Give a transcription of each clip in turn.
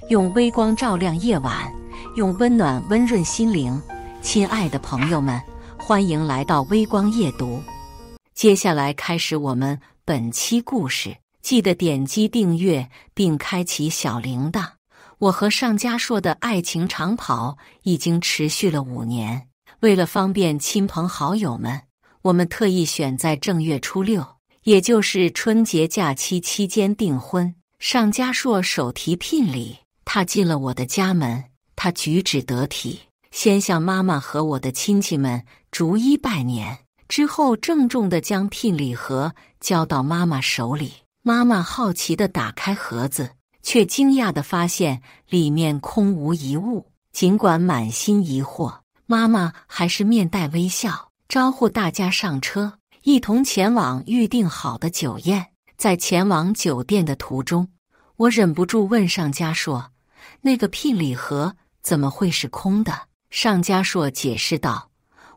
用微光照亮夜晚，用温暖温润心灵。亲爱的朋友们，欢迎来到微光夜读。接下来开始我们本期故事，记得点击订阅并开启小铃铛。我和上佳硕的爱情长跑已经持续了5年，为了方便亲朋好友们，我们特意选在正月初6，也就是春节假期期间订婚。上佳硕手提聘礼，踏进了我的家门，他举止得体，先向妈妈和我的亲戚们逐一拜年，之后郑重地将聘礼盒交到妈妈手里。妈妈好奇地打开盒子，却惊讶地发现里面空无一物。尽管满心疑惑，妈妈还是面带微笑，招呼大家上车，一同前往预定好的酒宴。在前往酒店的途中，我忍不住问上佳硕：“那个聘礼盒怎么会是空的？”上佳硕解释道：“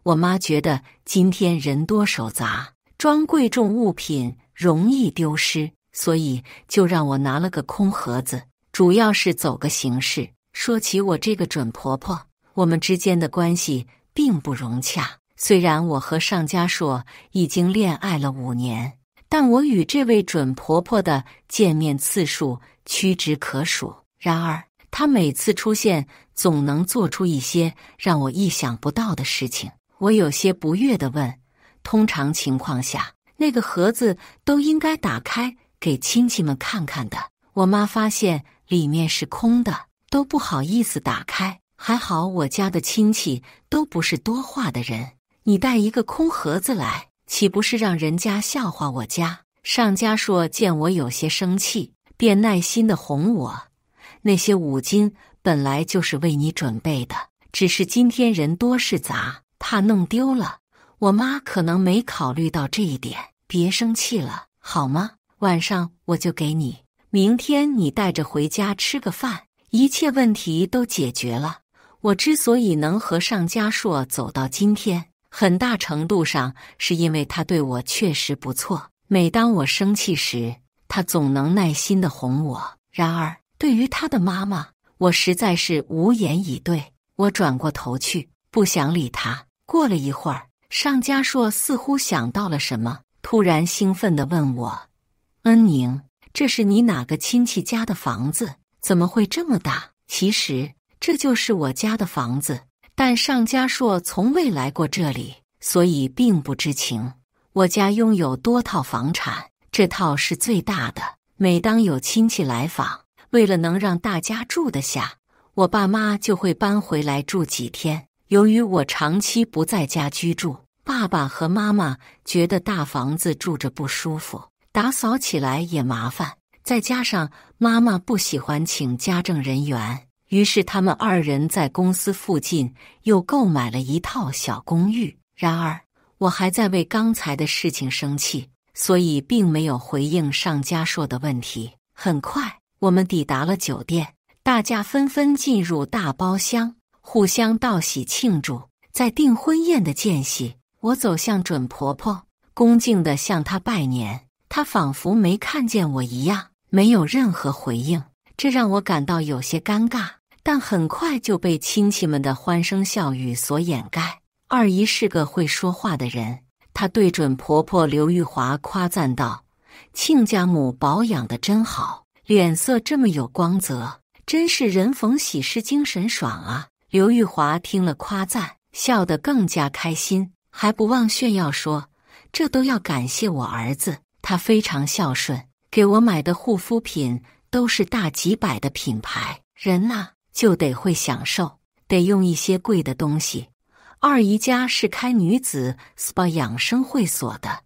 我妈觉得今天人多手杂，装贵重物品容易丢失，所以就让我拿了个空盒子，主要是走个形式。”说起我这个准婆婆，我们之间的关系并不融洽。虽然我和上佳硕已经恋爱了5年，但我与这位准婆婆的见面次数屈指可数。然而，她每次出现总能做出一些让我意想不到的事情。我有些不悦地问：“通常情况下，那个盒子都应该打开给亲戚们看看的，我妈发现里面是空的，都不好意思打开。还好我家的亲戚都不是多话的人，你带一个空盒子来，岂不是让人家笑话我家？”上佳硕见我有些生气，便耐心地哄我：“那些5金本来就是为你准备的，只是今天人多势杂，怕弄丢了。我妈可能没考虑到这一点，别生气了，好吗？晚上我就给你，明天你带着回家吃个饭，一切问题都解决了。”我之所以能和上佳硕走到今天，很大程度上是因为他对我确实不错。每当我生气时，他总能耐心地哄我。然而，对于他的妈妈，我实在是无言以对。我转过头去，不想理他。过了一会儿，上佳硕似乎想到了什么，突然兴奋地问我：“恩宁，这是你哪个亲戚家的房子？怎么会这么大？”其实，这就是我家的房子，但上佳硕从未来过这里，所以并不知情。我家拥有多套房产，这套是最大的。每当有亲戚来访，为了能让大家住得下，我爸妈就会搬回来住几天。由于我长期不在家居住，爸爸和妈妈觉得大房子住着不舒服，打扫起来也麻烦，再加上妈妈不喜欢请家政人员，于是他们2人在公司附近又购买了一套小公寓。然而，我还在为刚才的事情生气，所以并没有回应上佳硕的问题。很快，我们抵达了酒店，大家纷纷进入大包厢，互相道喜庆祝。在订婚宴的间隙，我走向准婆婆，恭敬地向她拜年。她仿佛没看见我一样，没有任何回应，这让我感到有些尴尬，但很快就被亲戚们的欢声笑语所掩盖。二姨是个会说话的人，她对准婆婆刘玉华夸赞道：“亲家母保养得真好，脸色这么有光泽，真是人逢喜事精神爽啊！”刘玉华听了夸赞，笑得更加开心，还不忘炫耀说：“这都要感谢我儿子，他非常孝顺，给我买的护肤品都是大几百的品牌。人呐，就得会享受，得用一些贵的东西。”二姨家是开女子 SPA 养生会所的，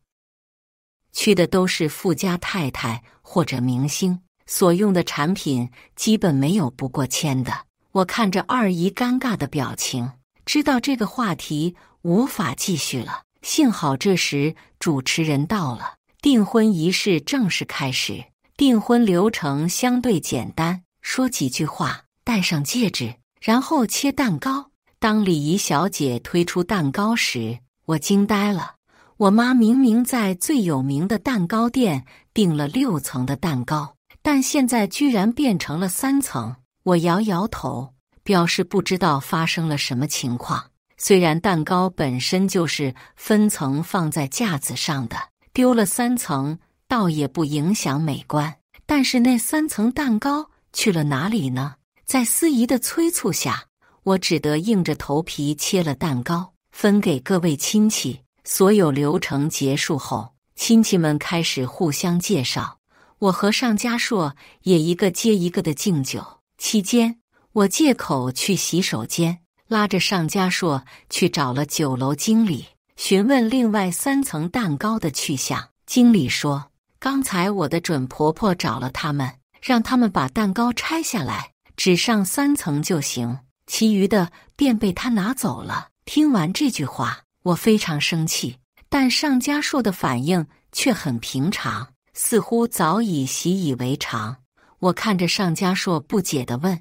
去的都是富家太太或者明星，所用的产品基本没有不过签的。我看着二姨尴尬的表情，知道这个话题无法继续了。幸好这时主持人到了，订婚仪式正式开始。订婚流程相对简单，说几句话，戴上戒指，然后切蛋糕。当礼仪小姐推出蛋糕时，我惊呆了。我妈明明在最有名的蛋糕店订了6层的蛋糕，但现在居然变成了3层。我摇摇头，表示不知道发生了什么情况。虽然蛋糕本身就是分层放在架子上的，丢了3层倒也不影响美观，但是那3层蛋糕去了哪里呢？在司仪的催促下，我只得硬着头皮切了蛋糕，分给各位亲戚。所有流程结束后，亲戚们开始互相介绍，我和尚家硕也一个接一个的敬酒。期间，我借口去洗手间，拉着尚家硕去找了酒楼经理，询问另外3层蛋糕的去向。经理说，刚才我的准婆婆找了他们，让他们把蛋糕拆下来，只上3层就行，其余的便被他拿走了。听完这句话，我非常生气，但尚家硕的反应却很平常，似乎早已习以为常。我看着尚家硕不解地问，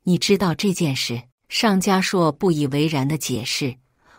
你知道这件事？尚家硕不以为然地解释，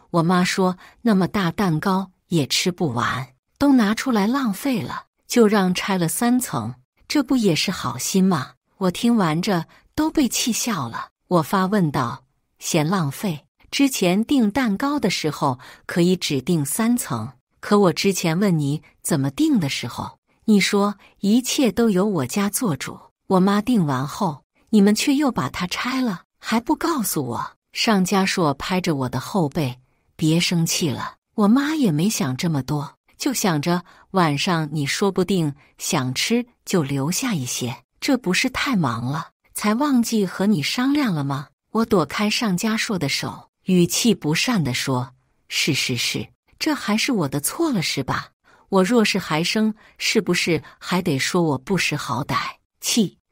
我妈说那么大蛋糕也吃不完，都拿出来浪费了，就让拆了3层，这不也是好心吗？我听完这都被气笑了。我发问道，嫌浪费？之前订蛋糕的时候可以只订3层，可我之前问你怎么订的时候，你说一切都由我家做主，我妈订完后，你们却又把它拆了，还不告诉我。尚家硕拍着我的后背，别生气了，我妈也没想这么多，就想着晚上你说不定想吃就留下一些，这不是太忙了，才忘记和你商量了吗？我躲开尚家硕的手，语气不善地说，是，这还是我的错了是吧？我若是还生，是不是还得说我不识好歹？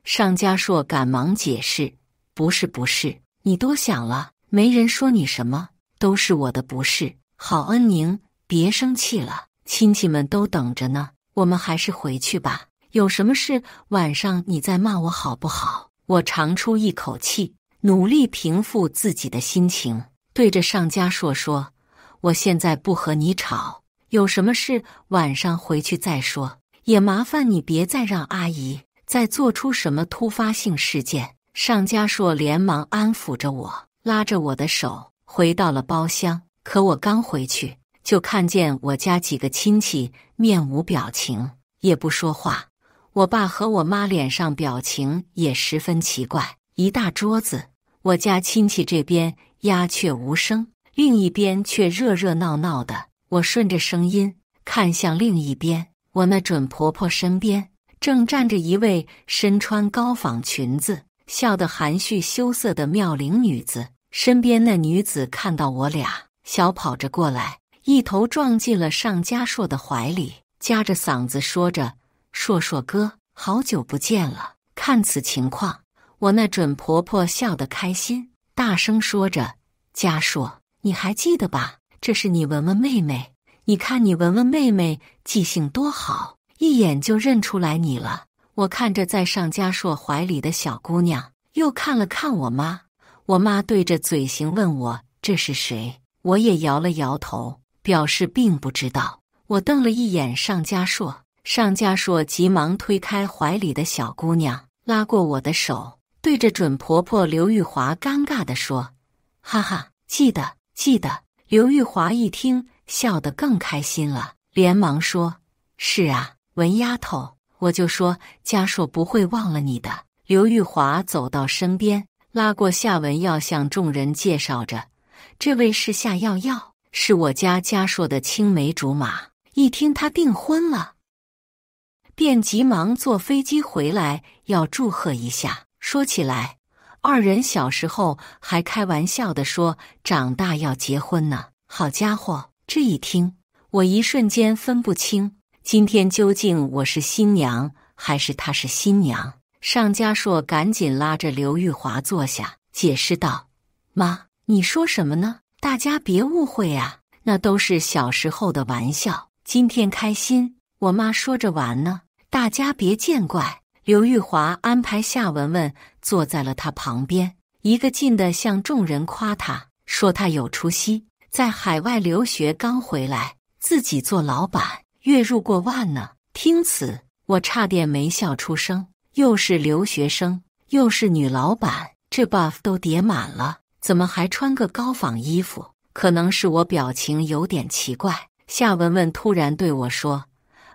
尚家硕赶忙解释，不是，你多想了，没人说你什么，都是我的不是。好，恩宁，别生气了，亲戚们都等着呢，我们还是回去吧，有什么事晚上你再骂我好不好？我长出一口气，努力平复自己的心情，对着尚家硕说，我现在不和你吵，有什么事晚上回去再说，也麻烦你别再让阿姨再做出什么突发性事件。尚家硕连忙安抚着我，拉着我的手回到了包厢。可我刚回去，就看见我家几个亲戚面无表情，也不说话。我爸和我妈脸上表情也十分奇怪。一大桌子，我家亲戚这边鸦雀无声，另一边却热热闹闹的。我顺着声音看向另一边，我那准婆婆身边正站着一位身穿高仿裙子、笑得含蓄羞涩的妙龄女子。身边那女子看到我俩，小跑着过来，一头撞进了尚家硕的怀里，夹着嗓子说着，硕哥，好久不见了。看此情况，我那准婆婆笑得开心，大声说着，家硕，你还记得吧？这是你文文妹妹，你看你文文妹妹记性多好，一眼就认出来你了。我看着在尚家硕怀里的小姑娘，又看了看我妈，我妈对着嘴型问我这是谁，我也摇了摇头，表示并不知道。我瞪了一眼尚家硕，尚家硕急忙推开怀里的小姑娘，拉过我的手，对着准婆婆刘玉华尴尬地说，哈哈，记得。刘玉华一听，笑得更开心了，连忙说，是啊，文丫头，我就说家硕不会忘了你的。刘玉华走到身边，拉过夏文耀，向众人介绍着，这位是夏耀耀，是我家家硕的青梅竹马。一听他订婚了，便急忙坐飞机回来要祝贺一下。说起来，二人小时候还开玩笑地说长大要结婚呢。好家伙，这一听，我一瞬间分不清，今天究竟我是新娘还是她是新娘。尚家硕赶紧拉着刘玉华坐下，解释道，妈，你说什么呢？大家别误会啊，那都是小时候的玩笑，今天开心。我妈说着玩呢，大家别见怪。刘玉华安排夏文文坐在了他旁边，一个劲地向众人夸他，说他有出息，在海外留学刚回来，自己做老板，月入过万呢。听此，我差点没笑出声，又是留学生，又是女老板，这 buff 都叠满了，怎么还穿个高仿衣服？可能是我表情有点奇怪。夏文文突然对我说：“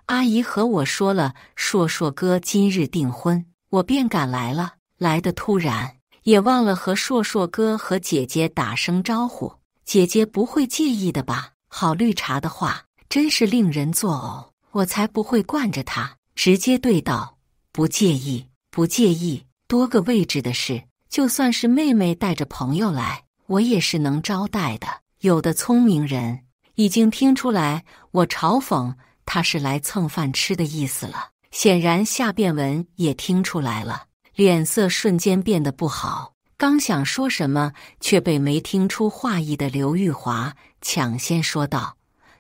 阿姨和我说了，硕硕哥今日订婚，我便赶来了。来得突然，也忘了和硕硕哥和姐姐打声招呼。姐姐不会介意的吧？”好绿茶的话，真是令人作呕。我才不会惯着他，直接对道：“不介意，不介意。多个位置的事，就算是妹妹带着朋友来，我也是能招待的。”有的聪明人已经听出来我嘲讽他是来蹭饭吃的意思了，显然夏变文也听出来了，脸色瞬间变得不好。刚想说什么，却被没听出话意的刘玉华抢先说道：“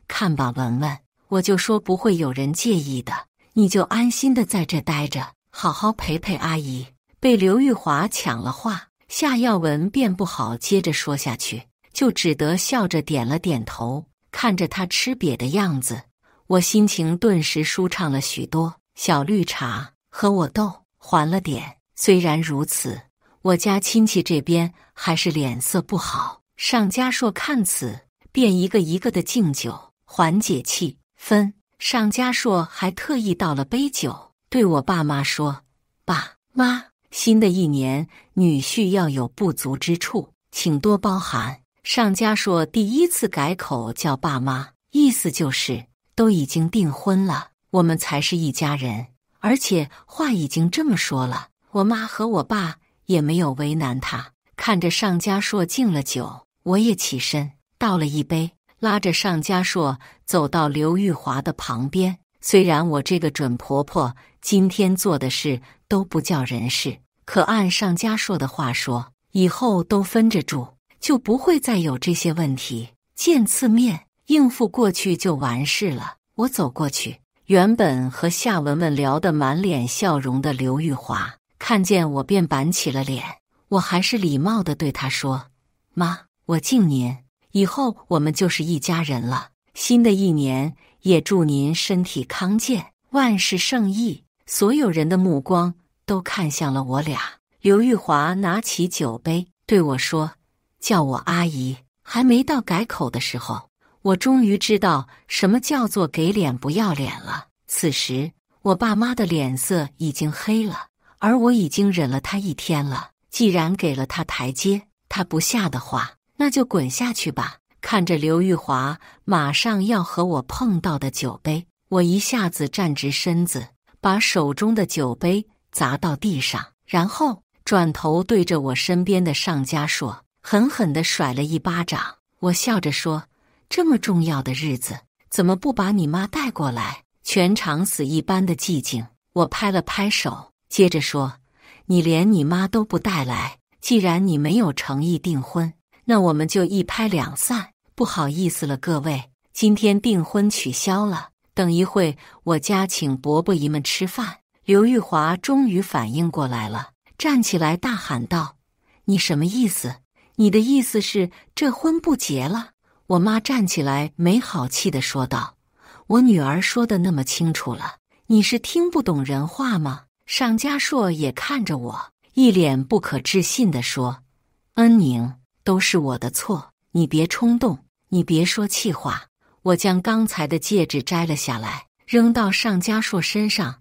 看吧，文文，我就说不会有人介意的，你就安心的在这待着，好好陪陪阿姨。”被刘玉华抢了话，夏耀文便不好接着说下去，就只得笑着点了点头。看着他吃瘪的样子，我心情顿时舒畅了许多。小绿茶和我斗还了点，虽然如此，我家亲戚这边还是脸色不好。尚家硕看此，便一个一个的敬酒，缓解气氛。尚家硕还特意倒了杯酒，对我爸妈说：“爸妈，新的一年女婿要有不足之处，请多包涵。”尚家硕第一次改口叫爸妈，意思就是都已经订婚了，我们才是一家人。而且话已经这么说了，我妈和我爸也没有为难他。看着尚家硕敬了酒，我也起身倒了一杯，拉着尚家硕走到刘玉华的旁边。虽然我这个准婆婆今天做的事都不叫人事，可按尚家硕的话说，以后都分着住，就不会再有这些问题，见次面应付过去就完事了。我走过去，原本和夏文文聊得满脸笑容的刘玉华看见我便板起了脸，我还是礼貌地对他说：“妈，我敬您，以后我们就是一家人了。新的一年也祝您身体康健，万事胜意。”所有人的目光都看向了我俩。刘玉华拿起酒杯对我说：“叫我阿姨。”还没到改口的时候，我终于知道什么叫做给脸不要脸了。此时我爸妈的脸色已经黑了，而我已经忍了他一天了。既然给了他台阶，他不下的话，那就滚下去吧。看着刘玉华马上要和我碰到的酒杯，我一下子站直身子，把手中的酒杯砸到地上，然后转头对着我身边的尚家硕狠狠地甩了一巴掌。我笑着说：“这么重要的日子，怎么不把你妈带过来？”全场死一般的寂静。我拍了拍手，接着说：“你连你妈都不带来，既然你没有诚意订婚，那我们就一拍两散。不好意思了，各位，今天订婚取消了，等一会我家请伯伯姨们吃饭。”刘玉华终于反应过来了，站起来大喊道：“你什么意思？你的意思是这婚不结了？”我妈站起来没好气地说道：“我女儿说的那么清楚了，你是听不懂人话吗？”尚家硕也看着我，一脸不可置信地说：“恩宁，都是我的错，你别冲动，你别说气话。”我将刚才的戒指摘了下来，扔到尚家硕身上。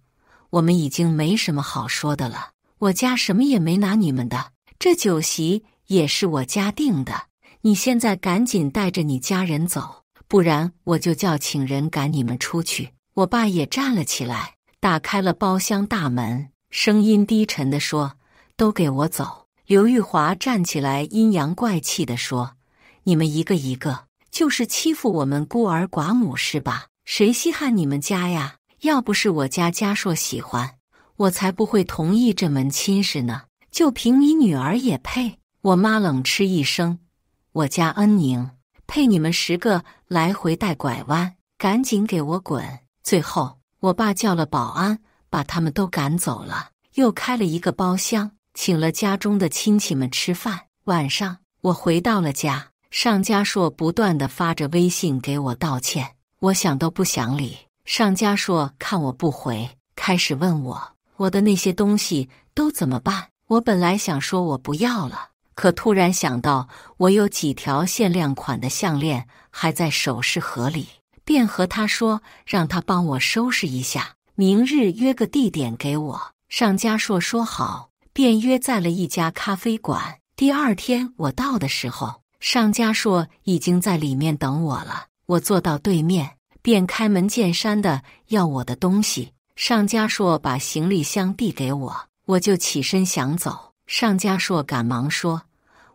我们已经没什么好说的了，我家什么也没拿你们的，这酒席也是我家定的。你现在赶紧带着你家人走，不然我就叫请人赶你们出去。我爸也站了起来，打开了包厢大门，声音低沉地说：“都给我走。”刘玉华站起来，阴阳怪气地说：“你们一个一个就是欺负我们孤儿寡母是吧？谁稀罕你们家呀？要不是我家家硕喜欢，我才不会同意这门亲事呢。就凭你女儿也配？”我妈冷嗤一声：“我家恩宁配你们10个来回带拐弯，赶紧给我滚！”最后我爸叫了保安，把他们都赶走了，又开了一个包厢，请了家中的亲戚们吃饭。晚上我回到了家，尚家硕不断地发着微信给我道歉，我想都不想理。尚家硕看我不回，开始问我的那些东西都怎么办。我本来想说我不要了，可突然想到我有几条限量款的项链还在首饰盒里，便和他说让他帮我收拾一下，明日约个地点给我。尚嘉硕说好，便约在了一家咖啡馆。第二天我到的时候，尚嘉硕已经在里面等我了。我坐到对面，便开门见山的要我的东西。尚嘉硕把行李箱递给我，我就起身想走。尚嘉硕赶忙说：“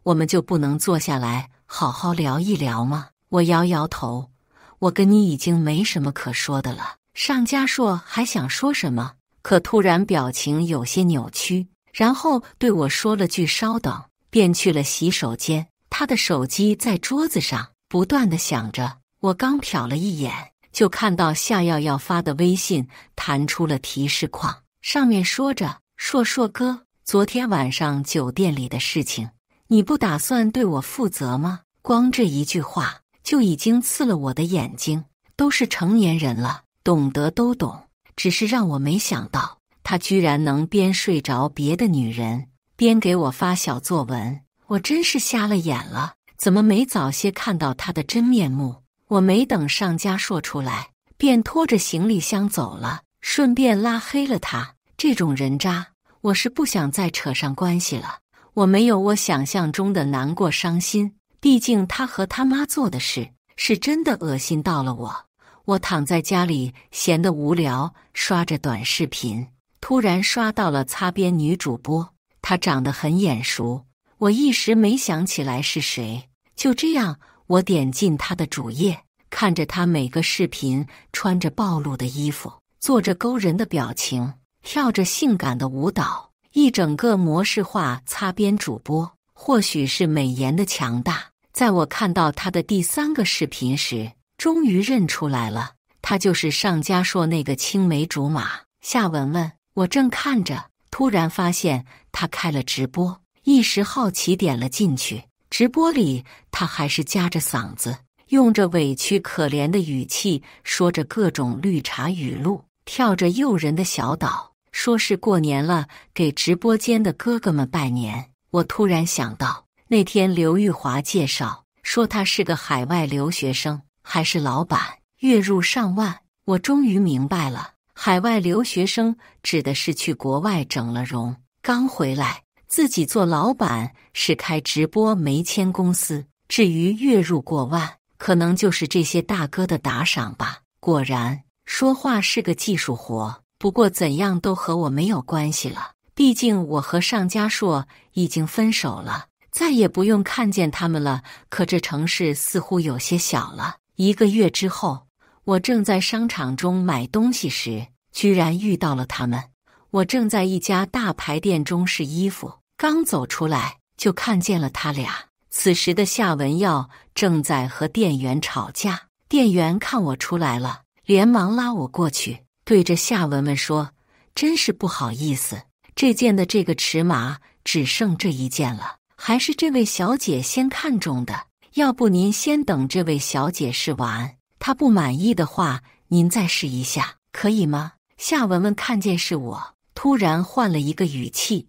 我们就不能坐下来好好聊一聊吗？”我摇摇头，我跟你已经没什么可说的了。尚嘉硕还想说什么，可突然表情有些扭曲，然后对我说了句稍等，便去了洗手间。他的手机在桌子上不断地响着，我刚瞟了一眼，就看到夏耀耀发的微信弹出了提示框，上面说着：“硕硕哥，昨天晚上酒店里的事情，你不打算对我负责吗？”光这一句话就已经刺了我的眼睛。都是成年人了，懂得都懂，只是让我没想到他居然能边睡着别的女人边给我发小作文。我真是瞎了眼了，怎么没早些看到他的真面目？我没等尚嘉硕出来，便拖着行李箱走了，顺便拉黑了他。这种人渣，我是不想再扯上关系了。我没有我想象中的难过伤心，毕竟他和他妈做的事是真的恶心到了我。我躺在家里闲得无聊，刷着短视频，突然刷到了擦边女主播，她长得很眼熟，我一时没想起来是谁。就这样，我点进她的主页，看着她每个视频穿着暴露的衣服，做着勾人的表情，跳着性感的舞蹈，一整个模式化擦边主播。或许是美颜的强大，在我看到她的第3个视频时，终于认出来了，她就是尚嘉硕那个青梅竹马夏文文。我正看着，突然发现她开了直播，一时好奇点了进去。直播里她还是夹着嗓子，用着委屈可怜的语气说着各种绿茶语录，跳着诱人的小岛，说是过年了，给直播间的哥哥们拜年。我突然想到，那天刘玉华介绍说他是个海外留学生，还是老板，月入上万。我终于明白了，海外留学生指的是去国外整了容，刚回来，自己做老板是开直播没签公司。至于月入过万，可能就是这些大哥的打赏吧。果然，说话是个技术活，不过怎样都和我没有关系了。毕竟我和尚嘉硕已经分手了，再也不用看见他们了。可这城市似乎有些小了。1个月之后，我正在商场中买东西时，居然遇到了他们。我正在一家大牌店中试衣服，刚走出来就看见了他俩。此时的夏文耀正在和店员吵架，店员看我出来了，连忙拉我过去，对着夏文文说：“真是不好意思，这件的这个尺码只剩这一件了，还是这位小姐先看中的，要不您先等这位小姐试完，她不满意的话，您再试一下，可以吗？”夏文文看见是我，突然换了一个语气：“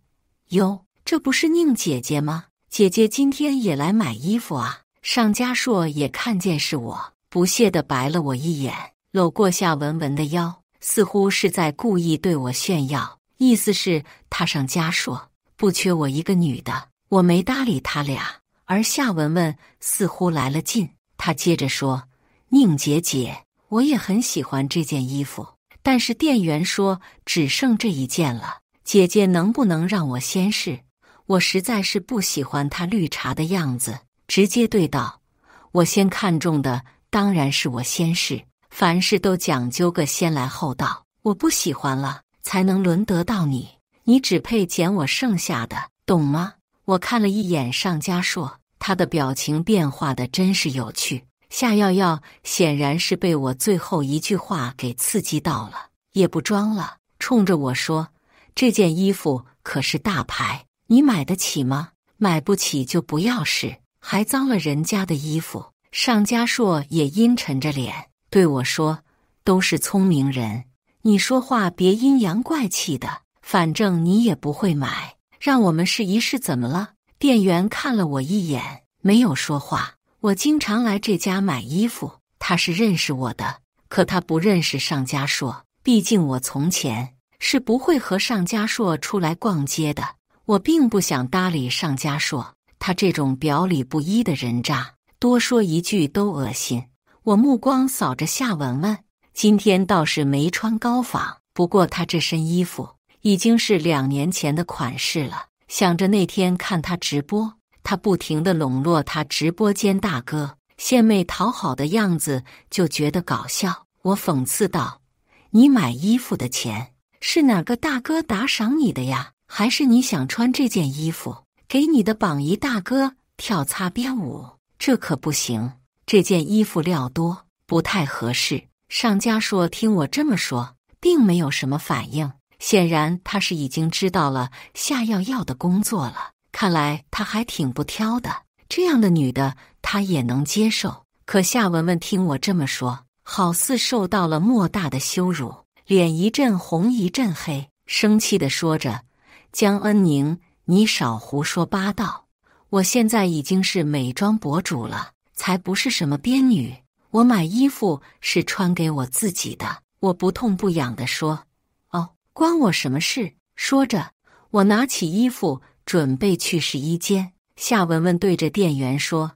哟，这不是宁姐姐吗？姐姐今天也来买衣服啊？”尚嘉硕也看见是我，不屑地白了我一眼，搂过夏文文的腰，似乎是在故意对我炫耀，意思是他尚嘉硕不缺我一个女的。我没搭理他俩，而夏文文似乎来了劲，她接着说：“宁姐姐，我也很喜欢这件衣服，但是店员说只剩这一件了，姐姐能不能让我先试？”我实在是不喜欢她绿茶的样子，直接对道：“我先看中的当然是我先试，凡事都讲究个先来后到，我不喜欢了才能轮得到你，你只配捡我剩下的，懂吗？”我看了一眼尚嘉硕，他的表情变化的真是有趣。夏耀耀显然是被我最后一句话给刺激到了，也不装了，冲着我说：“这件衣服可是大牌，你买得起吗？买不起就不要试，还脏了人家的衣服。”尚嘉硕也阴沉着脸对我说：“都是聪明人，你说话别阴阳怪气的，反正你也不会买。”让我们试一试怎么了？店员看了我一眼，没有说话。我经常来这家买衣服，他是认识我的，可他不认识尚嘉硕。毕竟我从前是不会和尚嘉硕出来逛街的。我并不想搭理尚嘉硕，他这种表里不一的人渣，多说一句都恶心。我目光扫着夏文文，今天倒是没穿高仿，不过她这身衣服已经是2年前的款式了。想着那天看她直播，她不停地笼络她直播间大哥，献媚讨好的样子，就觉得搞笑。我讽刺道：“你买衣服的钱是哪个大哥打赏你的呀？还是你想穿这件衣服给你的榜一大哥跳擦边舞？这可不行，这件衣服料多，不太合适。”尚嘉硕听我这么说，并没有什么反应，显然他是已经知道了夏耀耀的工作了。看来他还挺不挑的，这样的女的他也能接受。可夏文文听我这么说，好似受到了莫大的羞辱，脸一阵红一阵黑，生气地说着：“江恩宁，你少胡说八道！我现在已经是美妆博主了，才不是什么编女。我买衣服是穿给我自己的。”我不痛不痒地说：“哦，关我什么事？”说着，我拿起衣服准备去试衣间。夏文文对着店员说：“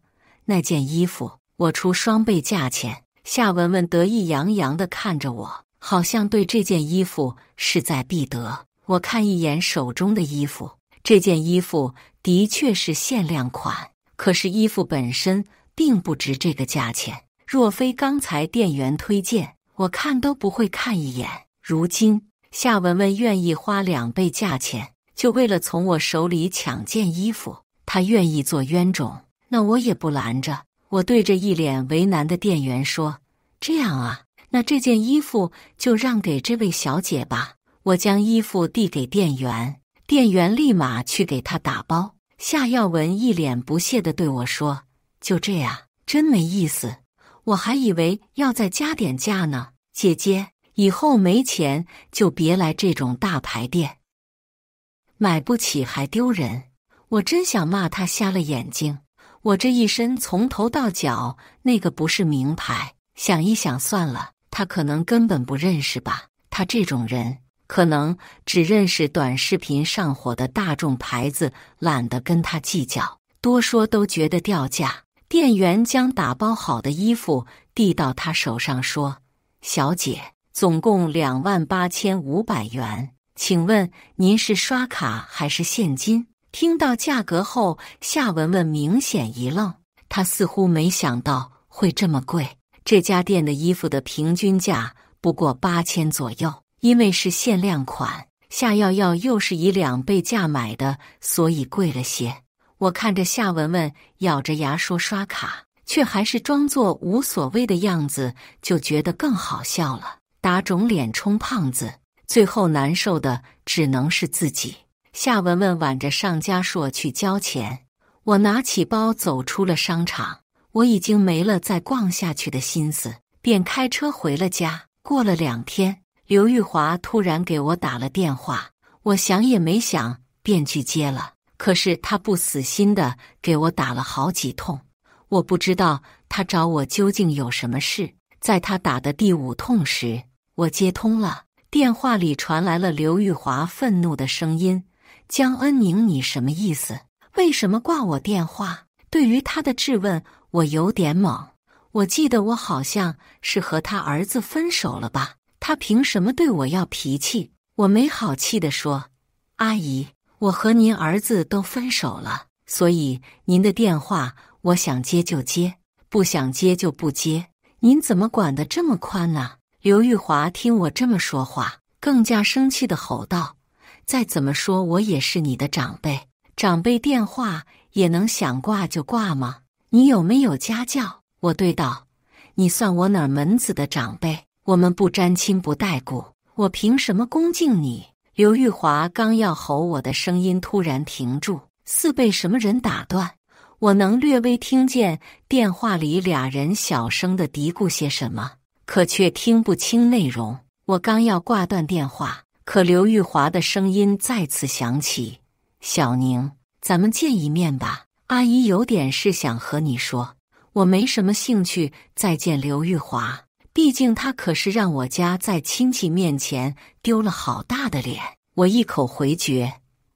那件衣服我出双倍价钱。”夏文文得意洋洋地看着我，好像对这件衣服势在必得。我看一眼手中的衣服，这件衣服的确是限量款，可是衣服本身并不值这个价钱。若非刚才店员推荐，我看都不会看一眼。如今夏文文愿意花2倍价钱，就为了从我手里抢件衣服，她愿意做冤种，那我也不拦着。我对着一脸为难的店员说：“这样啊，那这件衣服就让给这位小姐吧。”我将衣服递给店员，店员立马去给她打包。夏耀文一脸不屑地对我说：“就这样，真没意思，我还以为要再加点价呢。姐姐，以后没钱就别来这种大牌店，买不起还丢人。”我真想骂他瞎了眼睛，我这一身从头到脚那个不是名牌，想一想算了，他可能根本不认识吧。他这种人可能只认识短视频上火的大众牌子，懒得跟他计较，多说都觉得掉价。店员将打包好的衣服递到他手上说：“小姐，总共28500元，请问您是刷卡还是现金？”听到价格后，夏文文明显一愣，她似乎没想到会这么贵。这家店的衣服的平均价不过8000左右，因为是限量款，夏耀耀又是以2倍价买的，所以贵了些。我看着夏文文咬着牙说刷卡，却还是装作无所谓的样子，就觉得更好笑了。打肿脸充胖子，最后难受的只能是自己。夏文文挽着尚嘉硕去交钱，我拿起包走出了商场。我已经没了再逛下去的心思，便开车回了家。过了2天，刘玉华突然给我打了电话，我想也没想便去接了。可是他不死心的给我打了好几通，我不知道他找我究竟有什么事。在他打的第5通时，我接通了，电话里传来了刘玉华愤怒的声音：“江恩宁，你什么意思？为什么挂我电话？”对于他的质问，我有点懵。我记得我好像是和他儿子分手了吧？他凭什么对我要脾气？我没好气地说：“阿姨，我和您儿子都分手了，所以您的电话我想接就接，不想接就不接。您怎么管得这么宽呢？”刘玉华听我这么说话，更加生气地吼道：“再怎么说我也是你的长辈，长辈电话也能想挂就挂吗？你有没有家教？”我对道：“你算我哪门子的长辈？我们不沾亲不带故，我凭什么恭敬你？”刘玉华刚要吼我的声音突然停住，似被什么人打断。我能略微听见电话里俩人小声地嘀咕些什么，可却听不清内容。我刚要挂断电话，可刘玉华的声音再次响起：“小宁，咱们见一面吧，阿姨有点事想和你说。我没什么兴趣再见刘玉华，毕竟他可是让我家在亲戚面前丢了好大的脸。我一口回绝，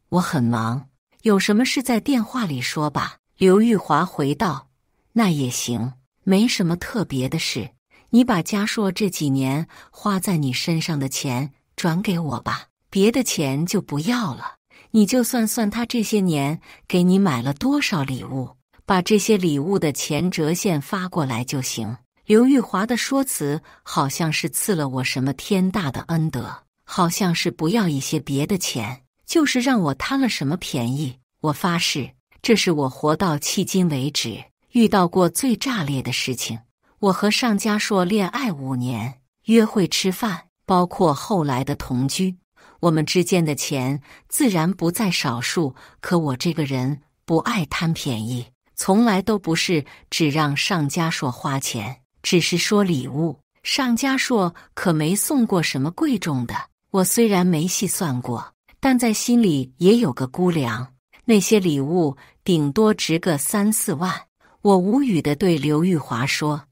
我很忙，有什么事在电话里说吧。刘玉华回道，那也行，没什么特别的事，你把家硕这几年花在你身上的钱转给我吧，别的钱就不要了。你就算算他这些年给你买了多少礼物，把这些礼物的钱折现发过来就行。刘玉华的说辞好像是赐了我什么天大的恩德，好像是不要一些别的钱，就是让我贪了什么便宜。我发誓，这是我活到迄今为止遇到过最炸裂的事情。我和尚家硕恋爱5年，约会吃饭，包括后来的同居，我们之间的钱自然不在少数。可我这个人不爱贪便宜，从来都不是只让尚家硕花钱，只是说礼物。尚家硕可没送过什么贵重的，我虽然没细算过，但在心里也有个估量，那些礼物顶多值个3、4万。我无语地对刘玉华说，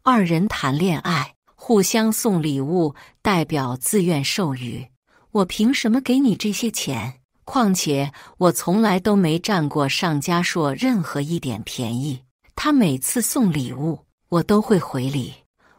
二人谈恋爱，互相送礼物，代表自愿授予，我凭什么给你这些钱？况且我从来都没占过尚家硕任何一点便宜，他每次送礼物，我都会回礼。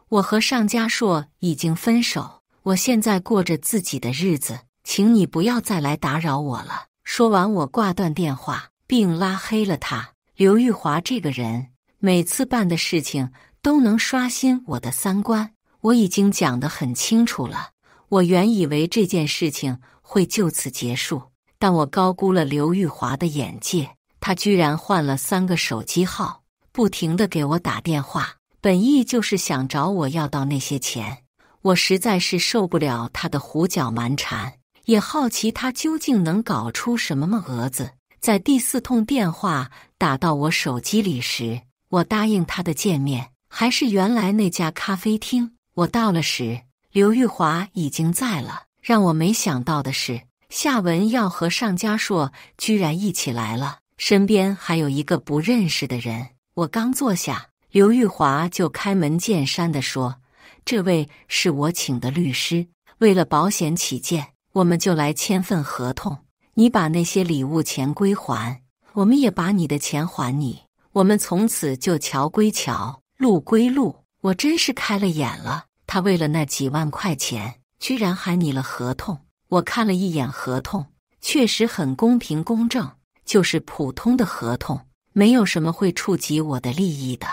我和尚家硕已经分手，我现在过着自己的日子，请你不要再来打扰我了。说完，我挂断电话，并拉黑了他。刘玉华这个人，每次办的事情都能刷新我的三观。我已经讲得很清楚了，我原以为这件事情会就此结束，但我高估了刘玉华的眼界，他居然换了3个手机号，不停地给我打电话，本意就是想找我要到那些钱。我实在是受不了他的胡搅蛮缠，也好奇他究竟能搞出什么么蛾子。在第4通电话打到我手机里时，我答应他的见面还是原来那家咖啡厅。我到了时，刘玉华已经在了。让我没想到的是，夏文耀和尚家硕居然一起来了，身边还有一个不认识的人。我刚坐下，刘玉华就开门见山地说，这位是我请的律师，为了保险起见，我们就来签份合同，你把那些礼物钱归还，我们也把你的钱还你，我们从此就桥归桥，路归路。我真是开了眼了，他为了那几万块钱居然还拟了合同。我看了一眼合同，确实很公平公正，就是普通的合同，没有什么会触及我的利益的。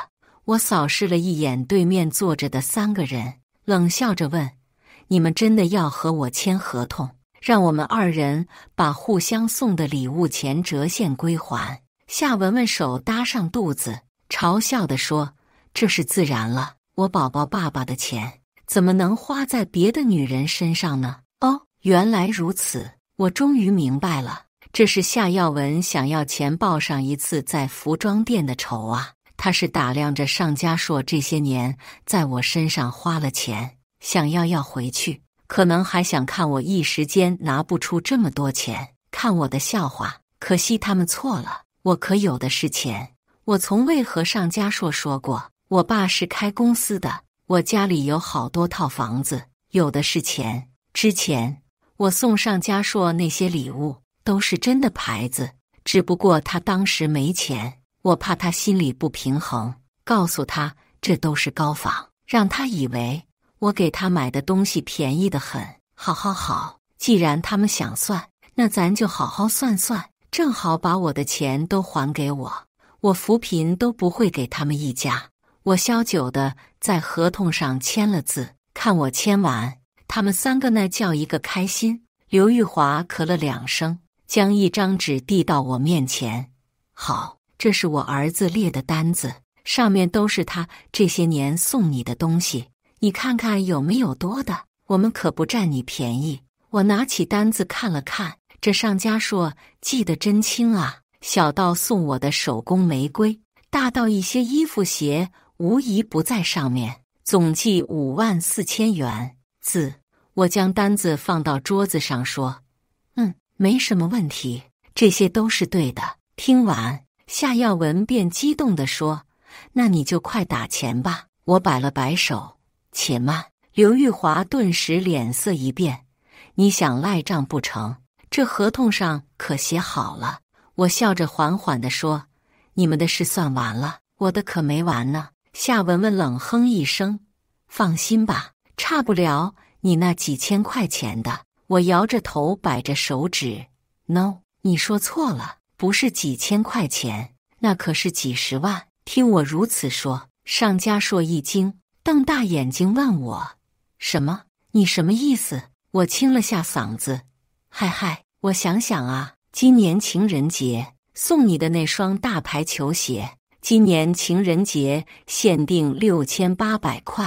我扫视了一眼对面坐着的3个人，冷笑着问，你们真的要和我签合同，让我们2人把互相送的礼物钱折现归还？夏文文手搭上肚子，嘲笑地说，这是自然了，我宝宝爸爸的钱怎么能花在别的女人身上呢？哦，原来如此，我终于明白了，这是夏耀文想要钱报上一次在服装店的仇啊。他是打量着尚家硕这些年在我身上花了钱，想要回去，可能还想看我一时间拿不出这么多钱，看我的笑话。可惜他们错了，我可有的是钱。我从未和尚家硕说过，我爸是开公司的，我家里有好多套房子，有的是钱。之前我送尚家硕那些礼物都是真的牌子，只不过他当时没钱，我怕他心里不平衡，告诉他这都是高仿，让他以为我给他买的东西便宜得很。好，既然他们想算，那咱就好好算算，正好把我的钱都还给我，我扶贫都不会给他们一家。我消酒的在合同上签了字，看我签完，他们3个那叫一个开心。刘玉华咳了2声，将一张纸递到我面前，好，这是我儿子列的单子，上面都是他这些年送你的东西，你看看有没有多的，我们可不占你便宜。我拿起单子看了看，这尚家硕记得真清啊，小到送我的手工玫瑰，大到一些衣服鞋无一不在上面，总计54000元。我将单子放到桌子上说，没什么问题，这些都是对的。听完，夏耀文便激动地说：“那你就快打钱吧。”我摆了摆手：“且慢。”刘玉华顿时脸色一变：“你想赖账不成？这合同上可写好了。”我笑着缓缓地说：“你们的事算完了，我的可没完呢。”夏文文冷哼一声：“放心吧，差不了你那几千块钱的。”我摇着头摆着手指 ：“No， 你说错了，不是几千块钱，那可是几十万。”听我如此说，尚家硕一惊，瞪大眼睛问我：“什么？你什么意思？”我清了下嗓子：“嗨，我想想啊，今年情人节送你的那双大牌球鞋，今年情人节限定6800块；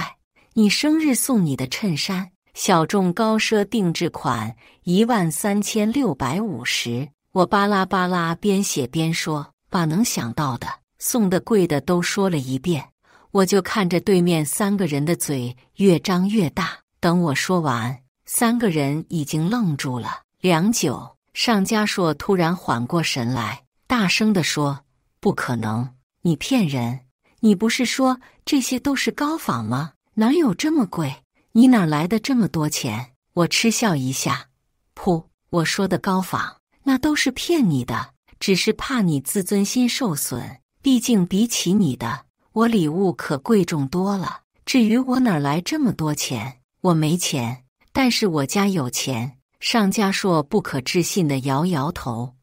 你生日送你的衬衫，小众高奢定制款13650。”我巴拉巴拉边写边说，把能想到的送的贵的都说了一遍。我就看着对面三个人的嘴越张越大。等我说完，三个人已经愣住了。良久，尚家硕突然缓过神来，大声地说：“不可能，你骗人！你不是说这些都是高仿吗？哪有这么贵？你哪来的这么多钱？”我嗤笑一下：“噗，我说的高仿，那都是骗你的，只是怕你自尊心受损。毕竟比起你的，我礼物可贵重多了。至于我哪来这么多钱，我没钱，但是我家有钱。”尚家硕不可置信地摇摇头：“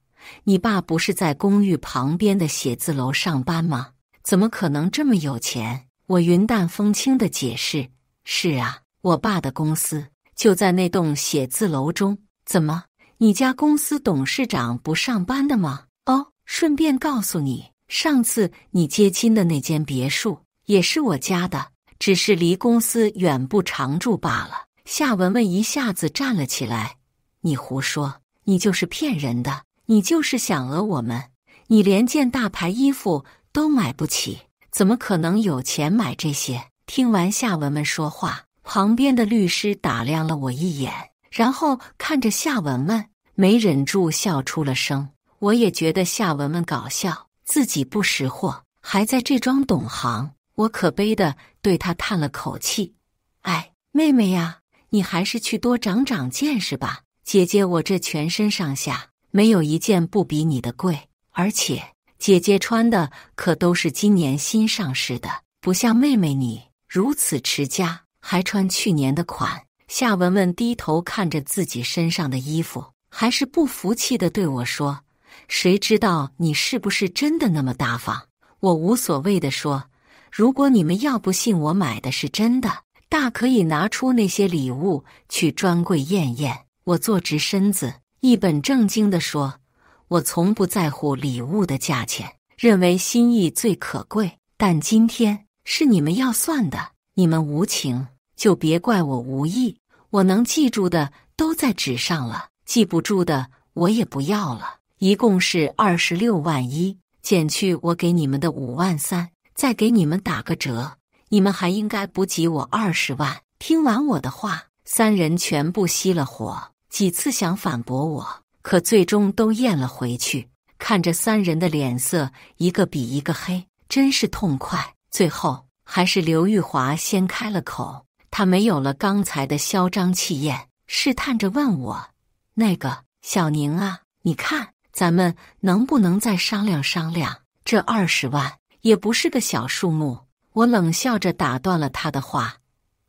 你爸不是在公寓旁边的写字楼上班吗？怎么可能这么有钱？”我云淡风轻地解释：“是啊，我爸的公司就在那栋写字楼中。怎么，你家公司董事长不上班的吗？哦，顺便告诉你，上次你接亲的那间别墅也是我家的，只是离公司远不常住罢了。”夏文文一下子站了起来：“你胡说！你就是骗人的！你就是想讹我们！你连件大牌衣服都买不起，怎么可能有钱买这些？”听完夏文文说话，旁边的律师打量了我一眼，然后看着夏文文，没忍住笑出了声。我也觉得夏文文搞笑，自己不识货，还在这装懂行。我可悲地对他叹了口气：“哎，妹妹呀，你还是去多长长见识吧。姐姐我这全身上下没有一件不比你的贵，而且姐姐穿的可都是今年新上市的，不像妹妹你如此持家，还穿去年的款。”夏文文低头看着自己身上的衣服，还是不服气地对我说：“谁知道你是不是真的那么大方？”我无所谓地说：“如果你们要不信我买的是真的，大可以拿出那些礼物去专柜验验。”我坐直身子，一本正经地说：“我从不在乎礼物的价钱，认为心意最可贵。但今天是你们要算的，你们无情，就别怪我无意。我能记住的都在纸上了，记不住的我也不要了。一共是26万1，减去我给你们的5万3，再给你们打个折，你们还应该补给我20万。”听完我的话，三人全部熄了火，几次想反驳我，可最终都咽了回去。看着三人的脸色一个比一个黑，真是痛快。最后还是刘玉华先开了口，他没有了刚才的嚣张气焰，试探着问我：“那个小宁啊，你看咱们能不能再商量商量？这20万也不是个小数目。”我冷笑着打断了他的话：“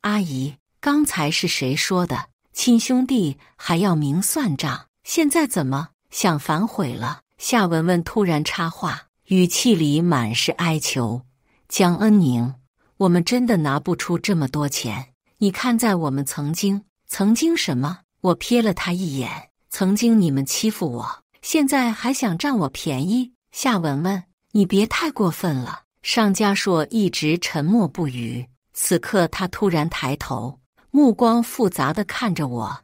阿姨，刚才是谁说的？亲兄弟还要明算账，现在怎么想反悔了？”夏文文突然插话，语气里满是哀求：“江恩宁，我们真的拿不出这么多钱。你看在我们曾经什么？”我瞥了他一眼：“曾经你们欺负我，现在还想占我便宜？夏文文，你别太过分了。”尚家硕一直沉默不语，此刻他突然抬头，目光复杂地看着我：“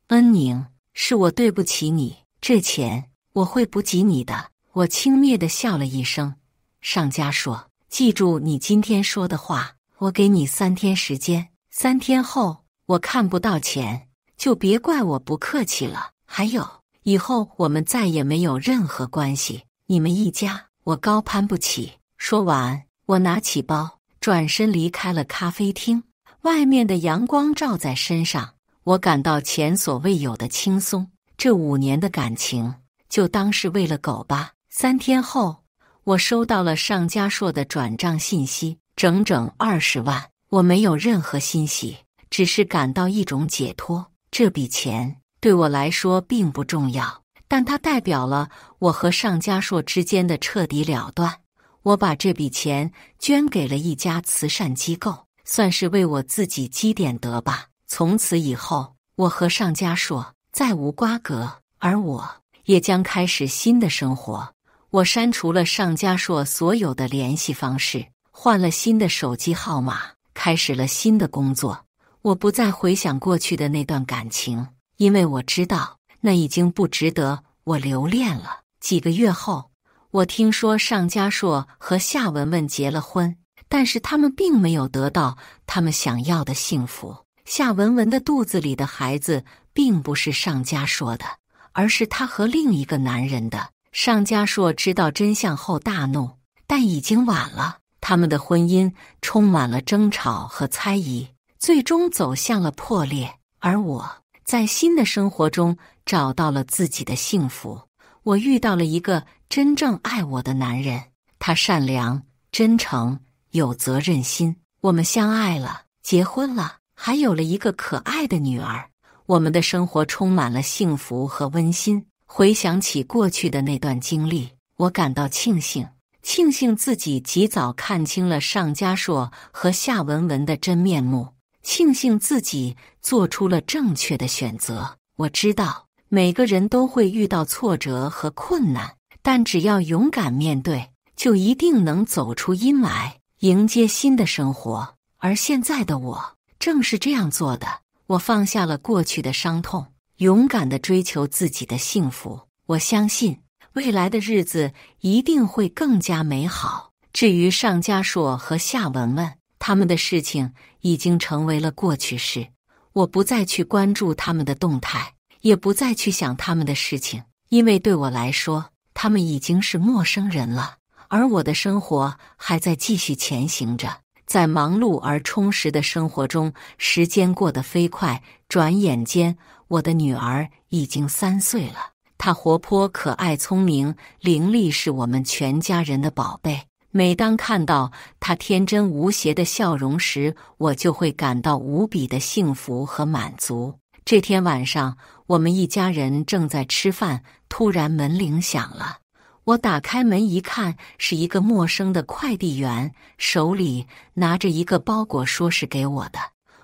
恩宁，是我对不起你，这钱我会补给你的。”我轻蔑地笑了一声：“尚家硕，记住你今天说的话，我给你3天时间，3天后我看不到钱，就别怪我不客气了。还有，以后我们再也没有任何关系。你们一家，我高攀不起。”说完，我拿起包，转身离开了咖啡厅。外面的阳光照在身上，我感到前所未有的轻松。这5年的感情，就当是喂了狗吧。3天后，我收到了尚家硕的转账信息，整整20万。我没有任何欣喜，只是感到一种解脱。这笔钱对我来说并不重要，但它代表了我和尚家硕之间的彻底了断。我把这笔钱捐给了一家慈善机构，算是为我自己积点德吧。从此以后，我和尚家硕再无瓜葛，而我也将开始新的生活。我删除了尚家硕所有的联系方式，换了新的手机号码，开始了新的工作。我不再回想过去的那段感情，因为我知道那已经不值得我留恋了。几个月后，我听说尚家硕和夏文文结了婚，但是他们并没有得到他们想要的幸福。夏文文的肚子里的孩子并不是尚家硕的，而是他和另一个男人的。尚家硕知道真相后大怒，但已经晚了。他们的婚姻充满了争吵和猜疑，最终走向了破裂。而我在新的生活中找到了自己的幸福。我遇到了一个真正爱我的男人，他善良、真诚、有责任心。我们相爱了，结婚了，还有了一个可爱的女儿。我们的生活充满了幸福和温馨。回想起过去的那段经历，我感到庆幸自己及早看清了尚家硕和夏文文的真面目，庆幸自己做出了正确的选择。我知道每个人都会遇到挫折和困难，但只要勇敢面对，就一定能走出阴霾，迎接新的生活。而现在的我正是这样做的。我放下了过去的伤痛，勇敢地追求自己的幸福。我相信未来的日子一定会更加美好。至于尚家硕和夏文文，他们的事情已经成为了过去式，我不再去关注他们的动态，也不再去想他们的事情，因为对我来说，他们已经是陌生人了。而我的生活还在继续前行着。在忙碌而充实的生活中，时间过得飞快，转眼间，我的女儿已经3岁了。她活泼可爱、聪明伶俐，是我们全家人的宝贝。每当看到她天真无邪的笑容时，我就会感到无比的幸福和满足。这天晚上，我们一家人正在吃饭，突然门铃响了。我打开门一看，是一个陌生的快递员，手里拿着一个包裹，说是给我的。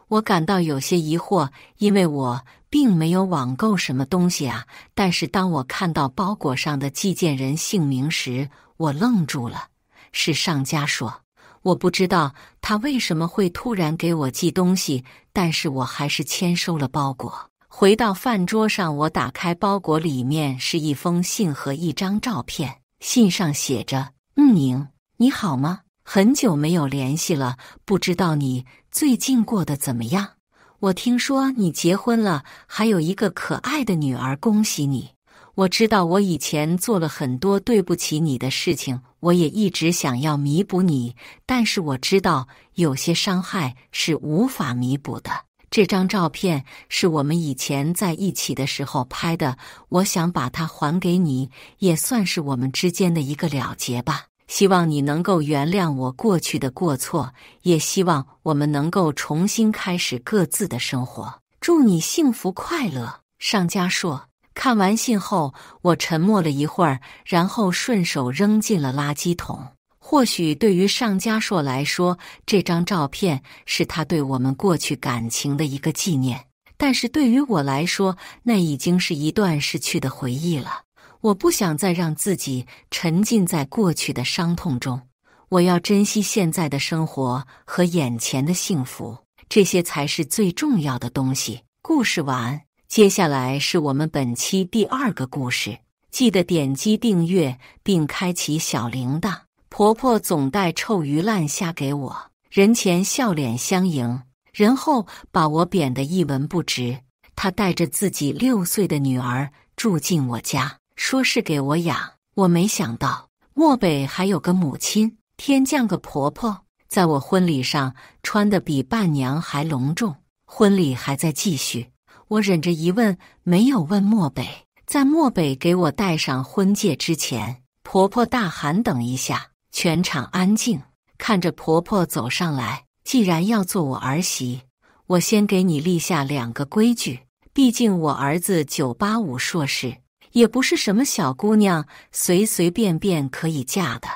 我感到有些疑惑，因为我并没有网购什么东西啊。但是当我看到包裹上的寄件人姓名时，我愣住了，是尚家硕。我不知道他为什么会突然给我寄东西，但是我还是签收了包裹。回到饭桌上，我打开包裹，里面是一封信和一张照片。信上写着：宁，你好吗？很久没有联系了，不知道你最近过得怎么样？我听说你结婚了，还有一个可爱的女儿，恭喜你。我知道我以前做了很多对不起你的事情，我也一直想要弥补你，但是我知道有些伤害是无法弥补的。这张照片是我们以前在一起的时候拍的，我想把它还给你，也算是我们之间的一个了结吧。希望你能够原谅我过去的过错，也希望我们能够重新开始各自的生活。祝你幸福快乐，尚家硕。看完信后，我沉默了一会儿，然后顺手扔进了垃圾桶。或许对于尚家硕来说，这张照片是他对我们过去感情的一个纪念，但是对于我来说，那已经是一段逝去的回忆了。我不想再让自己沉浸在过去的伤痛中，我要珍惜现在的生活和眼前的幸福，这些才是最重要的东西。故事完，接下来是我们本期第2个故事，记得点击订阅并开启小铃铛。婆婆总带臭鱼烂虾给我，人前笑脸相迎，人后把我贬得一文不值。她带着自己6岁的女儿住进我家，说是给我养。我没想到漠北还有个母亲，天降个婆婆，在我婚礼上穿得比伴娘还隆重。婚礼还在继续，我忍着疑问没有问漠北。在漠北给我戴上婚戒之前，婆婆大喊等一下，全场安静。看着婆婆走上来，既然要做我儿媳，我先给你立下2个规矩。毕竟我儿子985硕士，也不是什么小姑娘随随便便可以嫁的。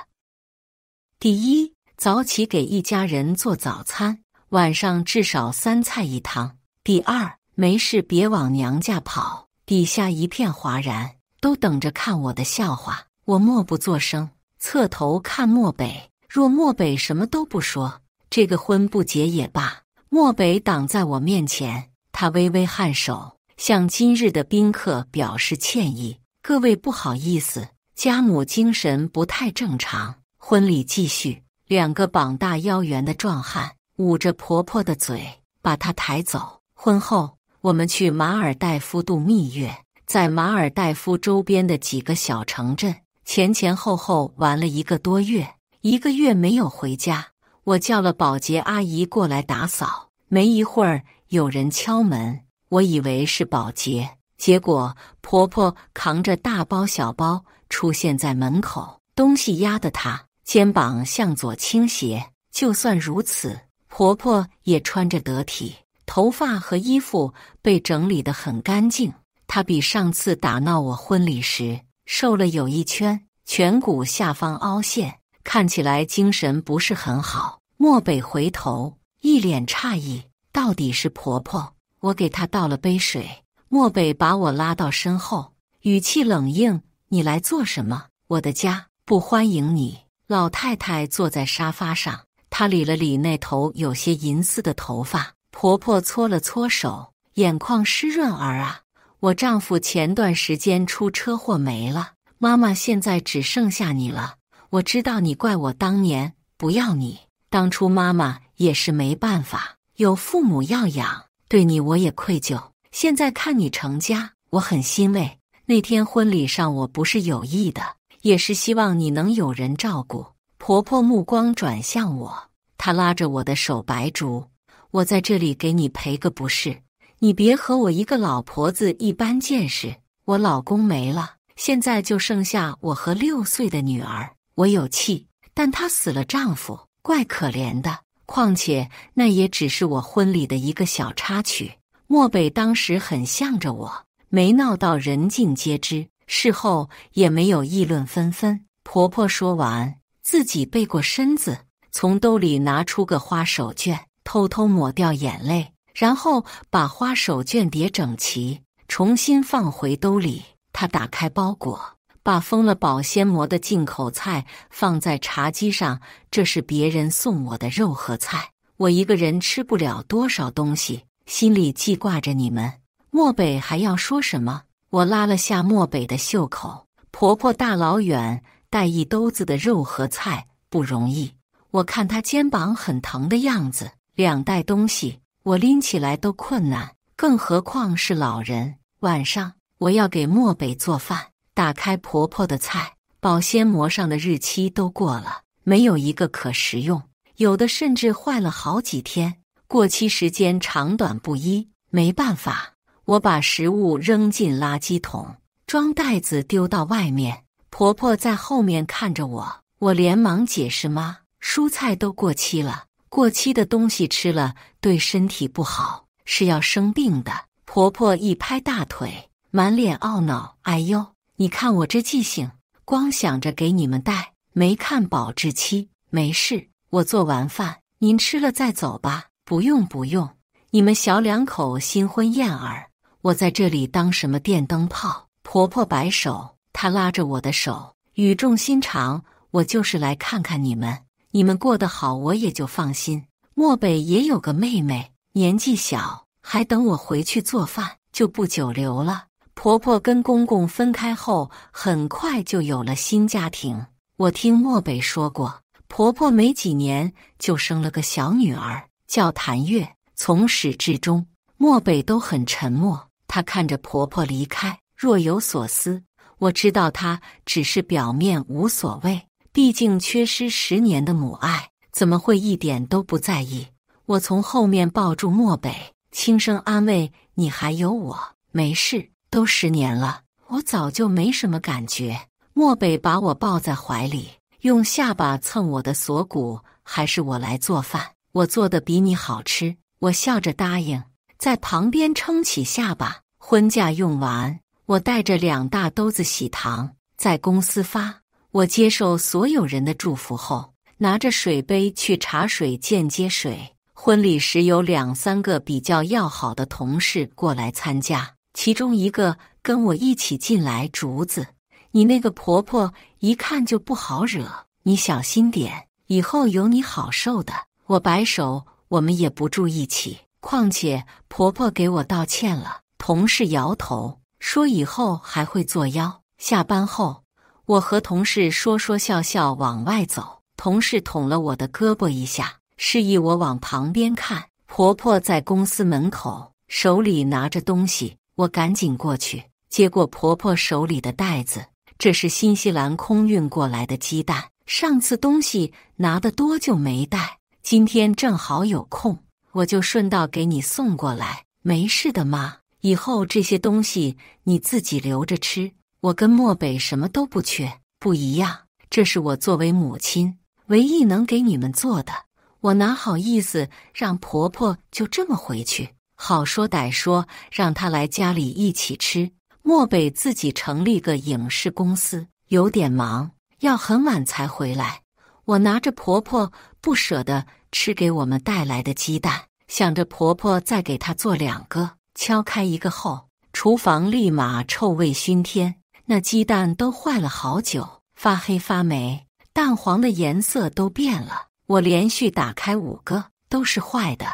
第一，早起给一家人做早餐，晚上至少3菜1汤。第二，没事别往娘家跑，底下一片哗然，都等着看我的笑话。我默不作声，侧头看漠北。若漠北什么都不说，这个婚不结也罢。漠北挡在我面前，他微微颔首，向今日的宾客表示歉意。各位不好意思，家母精神不太正常。婚礼继续，2个膀大腰圆的壮汉捂着婆婆的嘴，把她抬走。婚后，我们去马尔代夫度蜜月，在马尔代夫周边的几个小城镇，前后后玩了1个多月，1个月没有回家。我叫了保洁阿姨过来打扫，没一会儿有人敲门，我以为是保洁，结果婆婆扛着大包小包出现在门口，东西压得她肩膀向左倾斜。就算如此，婆婆也穿着得体，头发和衣服被整理得很干净。她比上次打闹我婚礼时瘦了有1圈，颧骨下方凹陷，看起来精神不是很好。漠北回头，一脸诧异，到底是婆婆。我给她倒了杯水，漠北把我拉到身后，语气冷硬：你来做什么？我的家不欢迎你。老太太坐在沙发上，她理了理那头有些银丝的头发。婆婆搓了搓手，眼眶湿润儿啊，我丈夫前段时间出车祸没了，妈妈现在只剩下你了。我知道你怪我当年不要你，当初妈妈也是没办法，有父母要养，对你我也愧疚。现在看你成家，我很欣慰。那天婚礼上我不是有意的，也是希望你能有人照顾。婆婆目光转向我，她拉着我的手白烛，我在这里给你赔个不是，你别和我一个老婆子一般见识。我老公没了，现在就剩下我和6岁的女儿。我有气，但她死了丈夫，怪可怜的。况且那也只是我婚礼的一个小插曲。漠北当时很向着我，没闹到人尽皆知，事后也没有议论纷纷。婆婆说完，自己背过身子，从兜里拿出个花手绢，偷偷抹掉眼泪，然后把花手绢叠整齐，重新放回兜里。她打开包裹，把封了保鲜膜的进口菜放在茶几上，这是别人送我的肉和菜，我一个人吃不了多少东西，心里记挂着你们。漠北还要说什么？我拉了下漠北的袖口。婆婆大老远带一兜子的肉和菜不容易，我看她肩膀很疼的样子，2袋东西我拎起来都困难，更何况是老人。晚上我要给漠北做饭，打开婆婆的菜，保鲜膜上的日期都过了，没有一个可食用，有的甚至坏了好几天，过期时间长短不一。没办法，我把食物扔进垃圾桶，装袋子丢到外面。婆婆在后面看着我，我连忙解释：妈，蔬菜都过期了，过期的东西吃了对身体不好，是要生病的。婆婆一拍大腿，满脸懊恼：哎呦，你看我这记性，光想着给你们带，没看保质期。没事，我做完饭您吃了再走吧。不用不用，你们小2口新婚燕尔，我在这里当什么电灯泡？婆婆摆手，她拉着我的手，语重心长：我就是来看看你们，你们过得好我也就放心。漠北也有个妹妹，年纪小，还等我回去做饭，就不久留了。婆婆跟公公分开后，很快就有了新家庭。我听漠北说过，婆婆没几年就生了个小女儿，叫谭月。从始至终，漠北都很沉默。她看着婆婆离开，若有所思。我知道他只是表面无所谓，毕竟缺失10年的母爱，怎么会一点都不在意？我从后面抱住漠北，轻声安慰：“你还有我，没事，都10年了，我早就没什么感觉。”漠北把我抱在怀里，用下巴蹭我的锁骨：“还是我来做饭，我做的比你好吃。”我笑着答应，在旁边撑起下巴。婚假用完，我带着2大兜子喜糖在公司发。我接受所有人的祝福后，拿着水杯去茶水间接水。婚礼时有2、3个比较要好的同事过来参加，其中一个跟我一起进来。竹子，你那个婆婆一看就不好惹，你小心点，以后有你好受的。我摆手，我们也不住一起，况且婆婆给我道歉了。同事摇头说以后还会作妖。下班后，我和同事说说笑笑往外走，同事捅了我的胳膊一下，示意我往旁边看。婆婆在公司门口，手里拿着东西，我赶紧过去接过婆婆手里的袋子，这是新西兰空运过来的鸡蛋，上次东西拿得多就没带，今天正好有空，我就顺道给你送过来。没事的妈，以后这些东西你自己留着吃，我跟漠北什么都不缺，不一样，这是我作为母亲唯一能给你们做的。我哪好意思让婆婆就这么回去，好说歹说让她来家里一起吃。漠北自己成立个影视公司，有点忙，要很晚才回来。我拿着婆婆不舍得吃给我们带来的鸡蛋，想着婆婆再给她做2个，敲开一个后，厨房立马臭味熏天。那鸡蛋都坏了好久，发黑发霉，蛋黄的颜色都变了。我连续打开5个，都是坏的。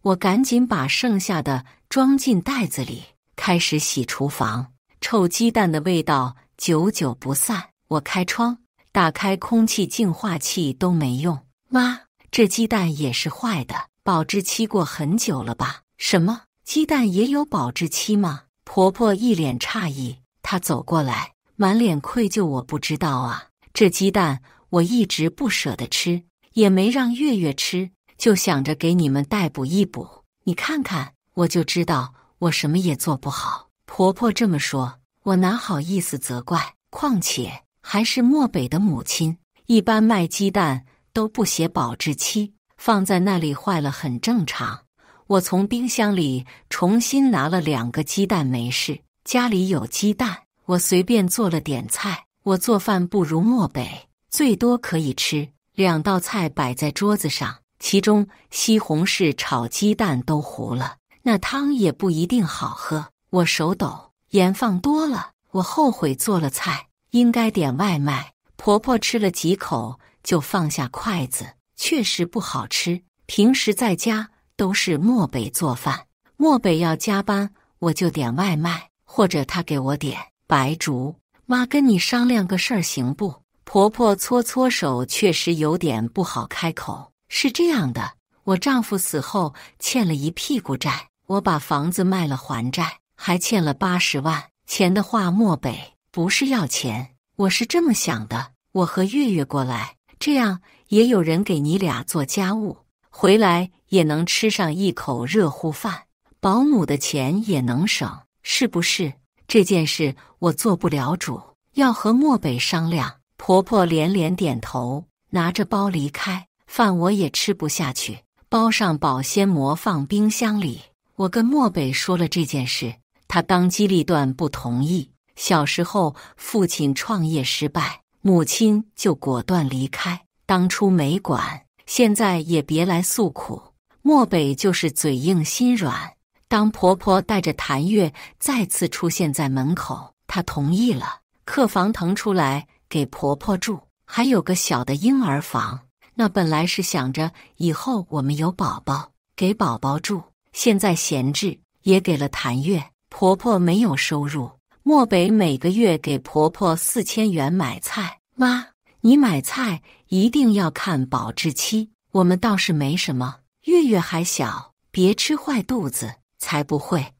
我赶紧把剩下的装进袋子里，开始洗厨房。臭鸡蛋的味道久久不散。我开窗，打开空气净化器都没用。妈，这鸡蛋也是坏的，保质期过很久了吧？什么？鸡蛋也有保质期吗？婆婆一脸诧异，她走过来，满脸愧疚。我不知道啊，这鸡蛋我一直不舍得吃，也没让月月吃，就想着给你们带补一补。你看看，我就知道我什么也做不好。婆婆这么说，我哪好意思责怪？况且还是漠北的母亲，一般卖鸡蛋都不写保质期，放在那里坏了很正常。我从冰箱里重新拿了2个鸡蛋，没事，家里有鸡蛋，我随便做了点菜。我做饭不如漠北，最多可以吃2道菜摆在桌子上，其中西红柿炒鸡蛋都糊了，那汤也不一定好喝。我手抖，盐放多了，我后悔做了菜，应该点外卖。婆婆吃了几口就放下筷子，确实不好吃。平时在家都是漠北做饭，漠北要加班，我就点外卖，或者他给我点。白竹，妈跟你商量个事儿行不？婆婆搓搓手，确实有点不好开口。是这样的，我丈夫死后欠了一屁股债，我把房子卖了还债，还欠了80万。钱的话，漠北不是要钱，我是这么想的，我和月月过来，这样也有人给你俩做家务，回来也能吃上一口热乎饭，保姆的钱也能省，是不是？这件事我做不了主，要和漠北商量。婆婆连连点头，拿着包离开。饭我也吃不下去，包上保鲜膜放冰箱里。我跟漠北说了这件事，他当机立断不同意。小时候父亲创业失败，母亲就果断离开，当初没管，现在也别来诉苦。漠北就是嘴硬心软。当婆婆带着谭月再次出现在门口，她同意了。客房腾出来给婆婆住，还有个小的婴儿房。那本来是想着以后我们有宝宝给宝宝住，现在闲置，也给了谭月。婆婆没有收入，漠北每个月给婆婆4000元买菜。妈，你买菜一定要看保质期，我们倒是没什么。月月还小，别吃坏肚子。才不会，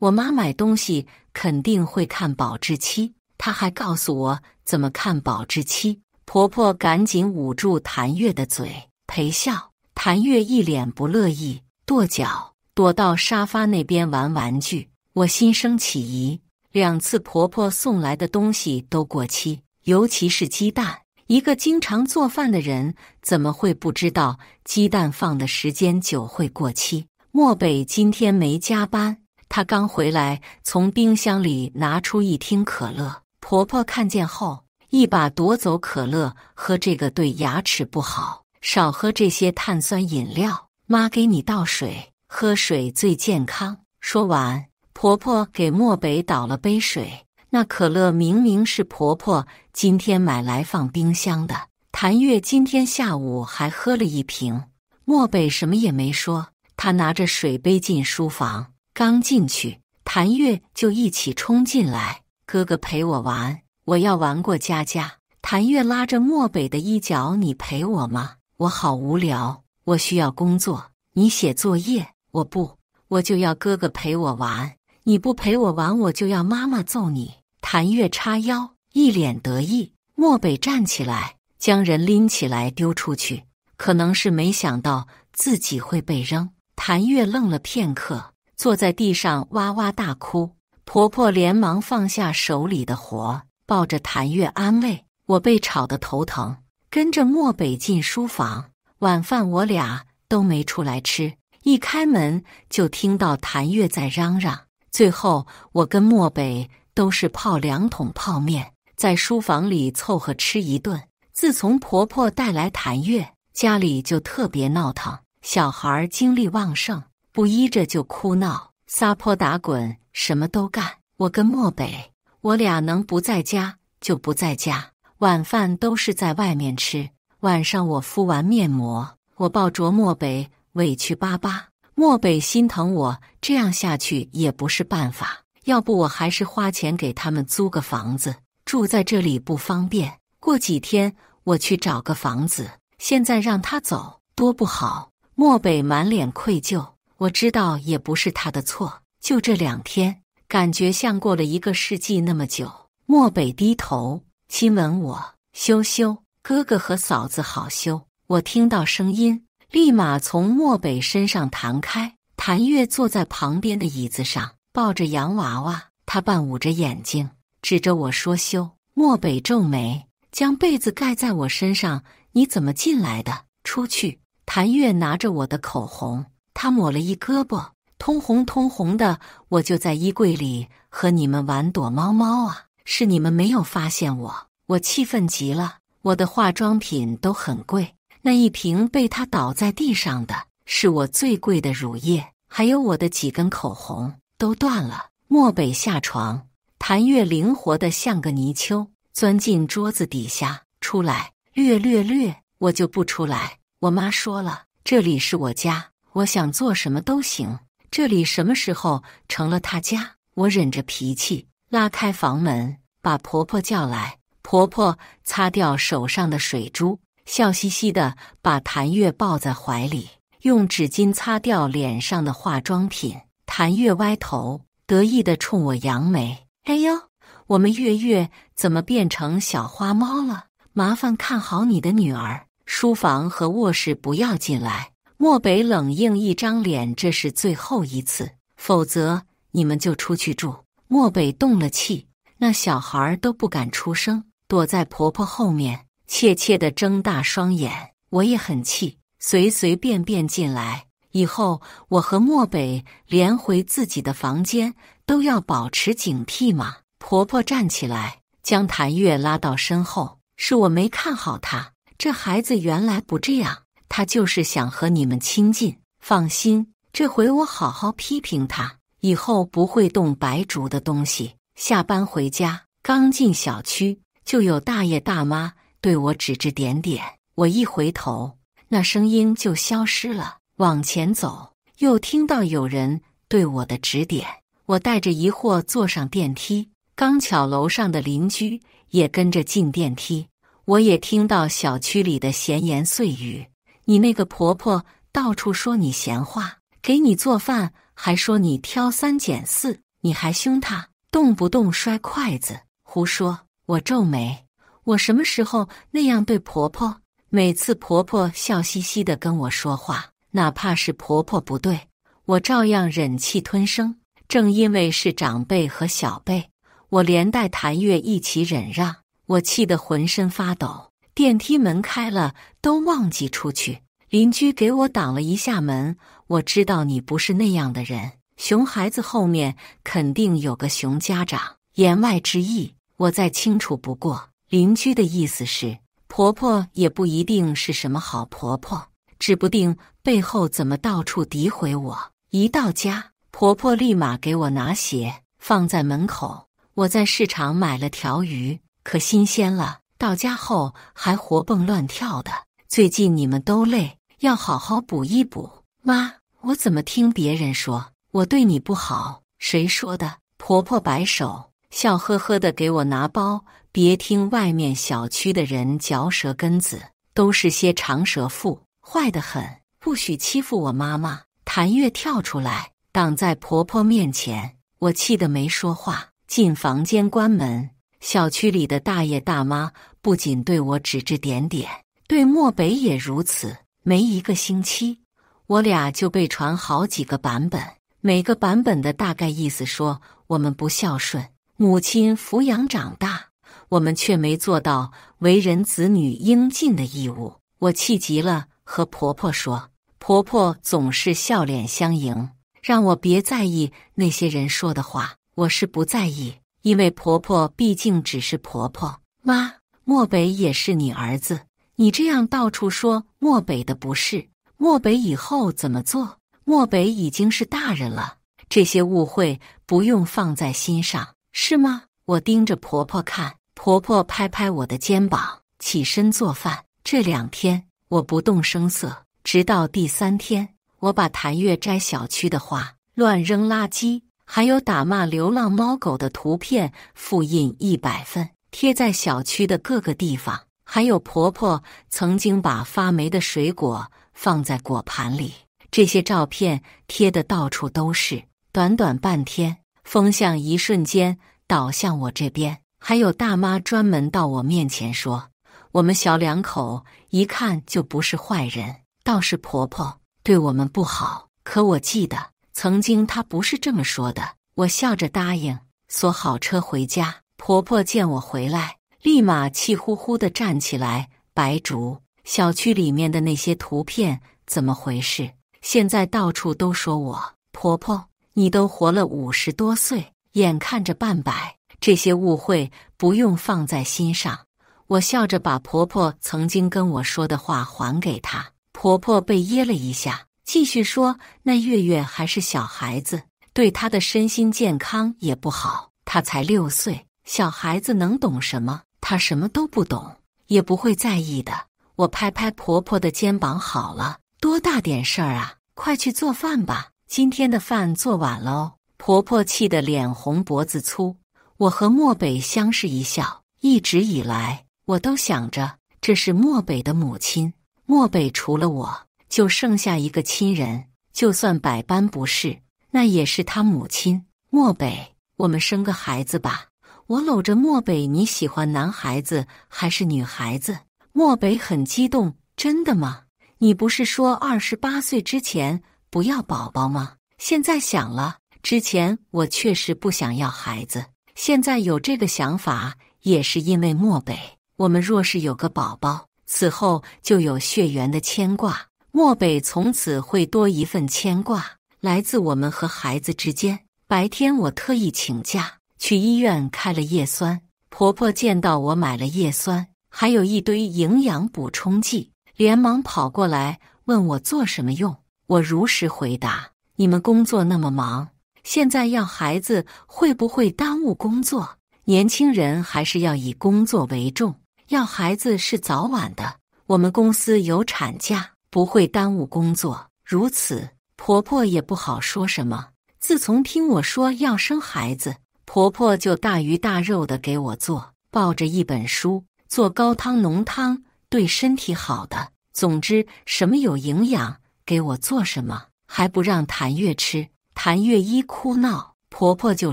我妈买东西肯定会看保质期，她还告诉我怎么看保质期。婆婆赶紧捂住谭月的嘴，陪笑。谭月一脸不乐意，跺脚躲到沙发那边玩玩具。我心生起疑，2次婆婆送来的东西都过期，尤其是鸡蛋。一个经常做饭的人怎么会不知道鸡蛋放的时间久会过期？漠北今天没加班，他刚回来，从冰箱里拿出1听可乐。婆婆看见后，一把夺走可乐，喝这个对牙齿不好，少喝这些碳酸饮料。妈给你倒水，喝水最健康。说完，婆婆给漠北倒了杯水。那可乐明明是婆婆今天买来放冰箱的，谭月今天下午还喝了1瓶。漠北什么也没说，他拿着水杯进书房，刚进去，谭月就一起冲进来，哥哥陪我玩，我要玩过家家。谭月拉着漠北的衣角，你陪我吗？我好无聊，我需要工作，你写作业。我不，我就要哥哥陪我玩，你不陪我玩，我就要妈妈揍你。谭月叉腰，一脸得意。漠北站起来，将人拎起来丢出去，可能是没想到自己会被扔。谭月愣了片刻，坐在地上哇哇大哭。婆婆连忙放下手里的活，抱着谭月安慰：我被吵得头疼。跟着漠北进书房，晚饭我俩都没出来吃，一开门就听到谭月在嚷嚷。最后我跟漠北都是泡2桶泡面，在书房里凑合吃一顿。自从婆婆带来谭月，家里就特别闹腾，小孩精力旺盛，不依着就哭闹，撒泼打滚，什么都干。我跟漠北，我俩能不在家就不在家，晚饭都是在外面吃。晚上我敷完面膜，我抱着漠北委屈巴巴。漠北心疼我，这样下去也不是办法，要不我还是花钱给他们租个房子，住在这里不方便。过几天我去找个房子，现在让他走，多不好。漠北满脸愧疚，我知道也不是他的错，就这2天，感觉像过了1个世纪那么久。漠北低头亲吻我，羞羞，哥哥和嫂子好羞。我听到声音，立马从漠北身上弹开。谭月坐在旁边的椅子上，抱着洋娃娃，他半捂着眼睛，指着我说羞。漠北皱眉，将被子盖在我身上。你怎么进来的？出去。谭月拿着我的口红，他抹了一胳膊，通红通红的。我就在衣柜里和你们玩躲猫猫啊，是你们没有发现我。我气愤极了，我的化妆品都很贵，那1瓶被他倒在地上的是我最贵的乳液，还有我的几根口红都断了。漠北下床，谭月灵活得像个泥鳅，钻进桌子底下，出来，略，我就不出来。我妈说了，这里是我家，我想做什么都行，这里什么时候成了她家？我忍着脾气，拉开房门，把婆婆叫来。婆婆擦掉手上的水珠，笑嘻嘻地把谭月抱在怀里，用纸巾擦掉脸上的化妆品。谭月歪头，得意地冲我扬眉：哎呦，我们月月怎么变成小花猫了？麻烦看好你的女儿，书房和卧室不要进来。漠北冷硬一张脸，这是最后一次，否则你们就出去住。漠北动了气，那小孩都不敢出声，躲在婆婆后面，怯怯地睁大双眼。我也很气，随便进来。以后我和漠北连回自己的房间都要保持警惕嘛。婆婆站起来，将谭月拉到身后，是我没看好他，这孩子原来不这样，他就是想和你们亲近。放心，这回我好好批评他，以后不会动白竹的东西。下班回家，刚进小区，就有大爷大妈对我指指点点。我一回头，那声音就消失了。往前走，又听到有人对我的指点。我带着疑惑坐上电梯，刚巧楼上的邻居也跟着进电梯。我也听到小区里的闲言碎语，你那个婆婆到处说你闲话，给你做饭还说你挑3拣4，你还凶她，动不动摔筷子。胡说！我皱眉，我什么时候那样对婆婆？每次婆婆笑嘻嘻地跟我说话，哪怕是婆婆不对，我照样忍气吞声。正因为是长辈和小辈，我连带谭月一起忍让，我气得浑身发抖。电梯门开了，都忘记出去。邻居给我挡了一下门，我知道你不是那样的人。熊孩子后面肯定有个熊家长，言外之意我再清楚不过。邻居的意思是，婆婆也不一定是什么好婆婆，指不定背后怎么到处诋毁我。一到家，婆婆立马给我拿鞋放在门口。我在市场买了条鱼，可新鲜了，到家后还活蹦乱跳的。最近你们都累，要好好补一补。妈，我怎么听别人说我对你不好？谁说的？婆婆摆手，笑呵呵地给我拿包。别听外面小区的人嚼舌根子，都是些长舌妇，坏得很，不许欺负我妈妈。谭月跳出来，挡在婆婆面前，我气得没说话，进房间关门。小区里的大爷大妈不仅对我指指点点，对漠北也如此。没一个星期，我俩就被传好几个版本，每个版本的大概意思说我们不孝顺，母亲抚养长大，我们却没做到为人子女应尽的义务。我气急了，和婆婆说，婆婆总是笑脸相迎，让我别在意那些人说的话。我是不在意，因为婆婆毕竟只是婆婆。妈，漠北也是你儿子，你这样到处说漠北的不是，漠北以后怎么做？漠北已经是大人了，这些误会不用放在心上，是吗？我盯着婆婆看，婆婆拍拍我的肩膀，起身做饭。这2天我不动声色，直到第3天，我把谭月摘小区的话、乱扔垃圾，还有打骂流浪猫狗的图片复印100份，贴在小区的各个地方。还有婆婆曾经把发霉的水果放在果盘里，这些照片贴得到处都是。短短半天，风向一瞬间倒向我这边。还有大妈专门到我面前说，我们小两口一看就不是坏人，倒是婆婆对我们不好。可我记得曾经她不是这么说的。我笑着答应，锁好车回家。婆婆见我回来，立马气呼呼地站起来，白竹，小区里面的那些图片怎么回事？现在到处都说我。婆婆，你都活了50多岁，眼看着半百，这些误会不用放在心上。我笑着把婆婆曾经跟我说的话还给她。婆婆被噎了一下，继续说，那月月还是小孩子，对她的身心健康也不好。她才6岁，小孩子能懂什么？她什么都不懂，也不会在意的。我拍拍婆婆的肩膀，好了，多大点事儿啊，快去做饭吧，今天的饭做晚了哦。婆婆气得脸红脖子粗。我和漠北相视一笑，一直以来我都想着这是漠北的母亲，漠北除了我就剩下一个亲人，就算百般不是，那也是他母亲。漠北，我们生个孩子吧。我搂着漠北，你喜欢男孩子还是女孩子？漠北很激动，真的吗？你不是说28岁之前不要宝宝吗？现在想了，之前我确实不想要孩子，现在有这个想法也是因为漠北。我们若是有个宝宝，此后就有血缘的牵挂，漠北从此会多一份牵挂，来自我们和孩子之间。白天我特意请假去医院开了叶酸，婆婆见到我买了叶酸，还有一堆营养补充剂，连忙跑过来问我做什么用。我如实回答，你们工作那么忙，现在要孩子会不会耽误工作？年轻人还是要以工作为重，要孩子是早晚的，我们公司有产假，不会耽误工作。如此，婆婆也不好说什么。自从听我说要生孩子，婆婆就大鱼大肉的给我做，抱着一本书，做高汤浓汤，对身体好的。总之，什么有营养，给我做什么，还不让谭月吃。谭月一哭闹，婆婆就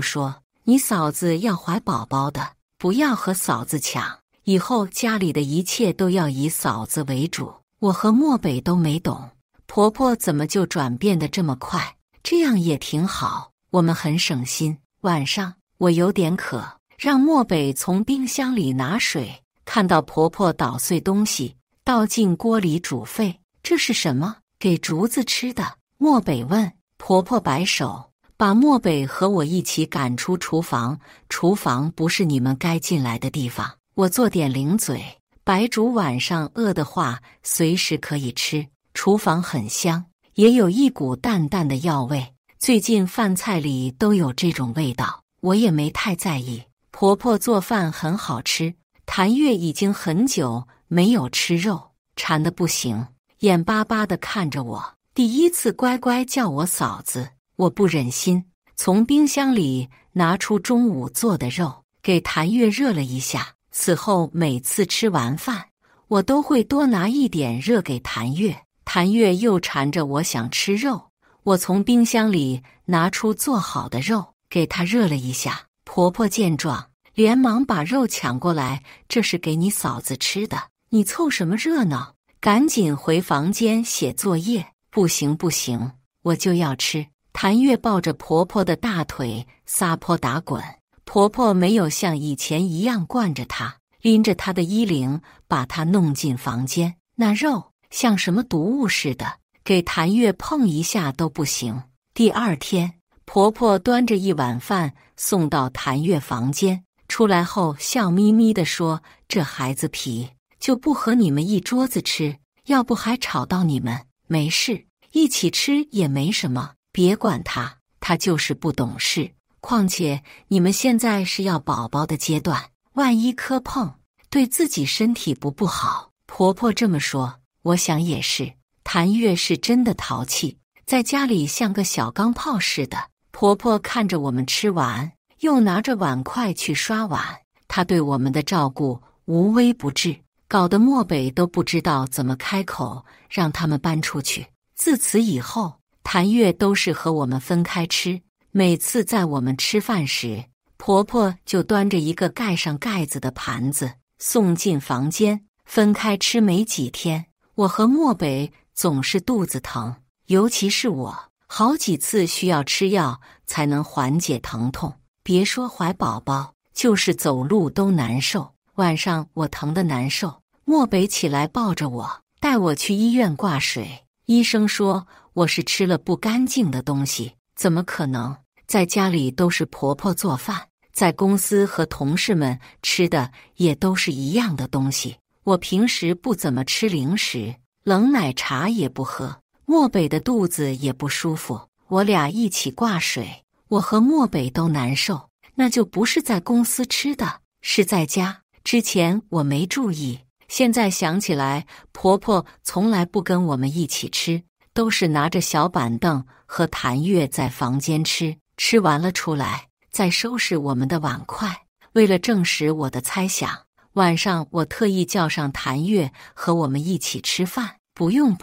说：“你嫂子要怀宝宝的，不要和嫂子抢，以后家里的一切都要以嫂子为主。”我和漠北都没懂，婆婆怎么就转变得这么快？这样也挺好，我们很省心。晚上我有点渴，让漠北从冰箱里拿水，看到婆婆捣碎东西，倒进锅里煮沸。这是什么？给竹子吃的？漠北问。婆婆摆手，把漠北和我一起赶出厨房。厨房不是你们该进来的地方。我做点零嘴，白煮晚上饿的话，随时可以吃。厨房很香，也有一股淡淡的药味。最近饭菜里都有这种味道，我也没太在意。婆婆做饭很好吃。谭月已经很久没有吃肉，馋得不行，眼巴巴地看着我，第一次乖乖叫我嫂子。我不忍心，从冰箱里拿出中午做的肉，给谭月热了一下。此后每次吃完饭，我都会多拿一点热给谭月。谭月又缠着我想吃肉，我从冰箱里拿出做好的肉，给她热了一下。婆婆见状，连忙把肉抢过来，这是给你嫂子吃的，你凑什么热闹？赶紧回房间写作业。不行不行，我就要吃。谭月抱着婆婆的大腿撒泼打滚，婆婆没有像以前一样惯着她，拎着她的衣领把她弄进房间。那肉像什么毒物似的，给谭月碰一下都不行。第二天，婆婆端着一碗饭送到谭月房间，出来后笑眯眯地说：“这孩子皮，就不和你们一桌子吃，要不还吵到你们。没事，一起吃也没什么，别管他，他就是不懂事。况且你们现在是要宝宝的阶段，万一磕碰，对自己身体不好。”婆婆这么说，我想也是。谭月是真的淘气，在家里像个小钢炮似的。婆婆看着我们吃完，又拿着碗筷去刷碗，她对我们的照顾无微不至，搞得漠北都不知道怎么开口让他们搬出去。自此以后，谭月都是和我们分开吃。每次在我们吃饭时，婆婆就端着一个盖上盖子的盘子送进房间。分开吃没几天，我和漠北总是肚子疼，尤其是我，好几次需要吃药才能缓解疼痛。别说怀宝宝，就是走路都难受。晚上我疼得难受，漠北起来抱着我，带我去医院挂水。医生说我是吃了不干净的东西。怎么可能？在家里都是婆婆做饭，在公司和同事们吃的也都是一样的东西。我平时不怎么吃零食，冷奶茶也不喝，漠北的肚子也不舒服。我俩一起挂水，我和漠北都难受，那就不是在公司吃的，是在家。之前我没注意，现在想起来，婆婆从来不跟我们一起吃，都是拿着小板凳和谭月在房间吃，吃完了出来再收拾我们的碗筷。为了证实我的猜想，晚上我特意叫上谭月和我们一起吃饭。不用，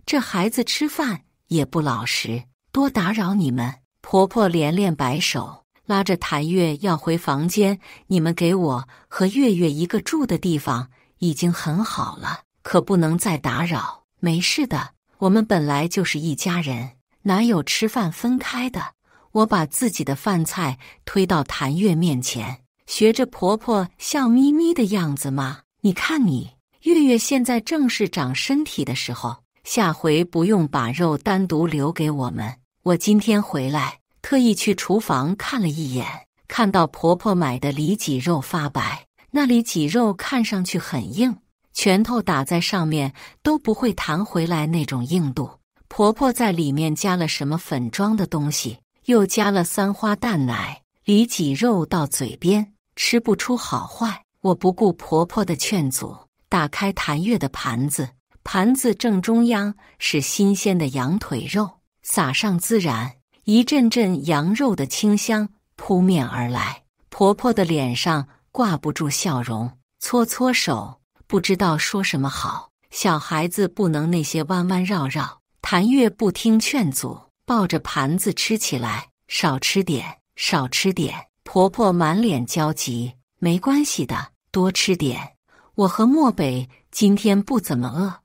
这孩子吃饭也不老实，多打扰你们。婆婆连连摆手，拉着谭月要回房间。你们给我和月月一个住的地方已经很好了，可不能再打扰。没事的，我们本来就是一家人，哪有吃饭分开的？我把自己的饭菜推到谭月面前，学着婆婆笑眯眯的样子吗？你看你，月月现在正是长身体的时候，下回不用把肉单独留给我们。我今天回来，特意去厨房看了一眼，看到婆婆买的里脊肉发白，那里脊肉看上去很硬，拳头打在上面都不会弹回来那种硬度。婆婆在里面加了什么粉状的东西，又加了3花淡奶，里脊肉到嘴边吃不出好坏。我不顾婆婆的劝阻，打开谭月的盘子，盘子正中央是新鲜的羊腿肉，撒上孜然，一阵阵羊肉的清香扑面而来。婆婆的脸上挂不住笑容，搓搓手，不知道说什么好。小孩子不能那些弯弯绕绕。谭月不听劝阻，抱着盘子吃起来。少吃点，少吃点。婆婆满脸焦急。没关系的，多吃点。我和漠北今天不怎么饿。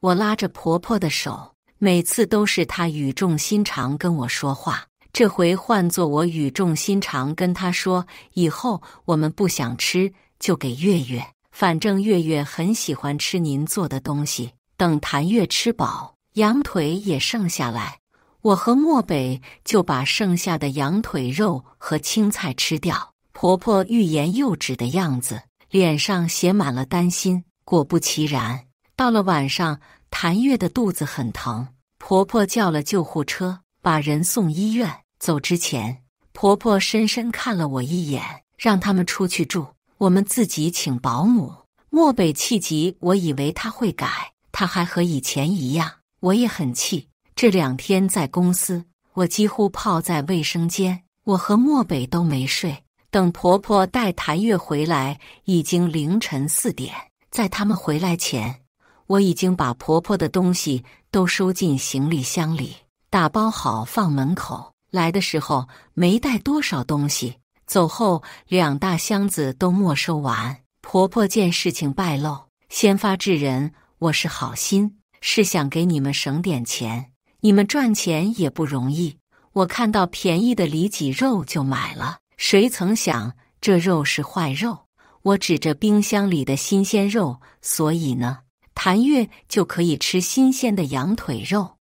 我拉着婆婆的手，每次都是她语重心长跟我说话，这回换作我语重心长跟她说，以后我们不想吃就给月月，反正月月很喜欢吃您做的东西。等谭月吃饱，羊腿也剩下来，我和漠北就把剩下的羊腿肉和青菜吃掉。婆婆欲言又止的样子，脸上写满了担心。果不其然，到了晚上，谭月的肚子很疼，婆婆叫了救护车，把人送医院。走之前，婆婆深深看了我一眼，让他们出去住，我们自己请保姆。漠北气急，我以为他会改，他还和以前一样，我也很气。这2天在公司，我几乎泡在卫生间，我和漠北都没睡。等婆婆带谭月回来，已经凌晨4点。在他们回来前，我已经把婆婆的东西都收进行李箱里，打包好放门口。来的时候没带多少东西，走后2大箱子都没收完。婆婆见事情败露，先发制人，我是好心，是想给你们省点钱，你们赚钱也不容易，我看到便宜的里脊肉就买了。谁曾想这肉是坏肉，我指着冰箱里的新鲜肉，所以呢，谭月就可以吃新鲜的羊腿肉。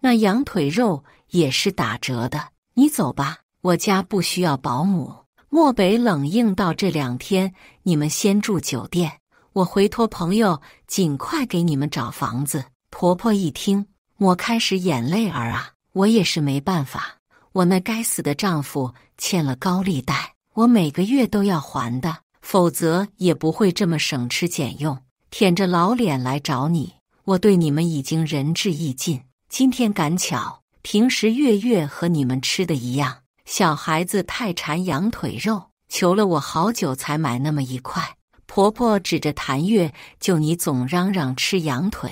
那羊腿肉也是打折的。你走吧，我家不需要保姆。漠北冷硬道，这2天你们先住酒店，我回托朋友尽快给你们找房子。婆婆一听，我开始眼泪儿啊，我也是没办法。我那该死的丈夫欠了高利贷，我每个月都要还的，否则也不会这么省吃俭用，舔着老脸来找你。我对你们已经仁至义尽，今天赶巧，平时月月和你们吃的一样，小孩子太馋羊腿肉，求了我好久才买那么1块。婆婆指着谭月，就你总嚷嚷吃羊腿，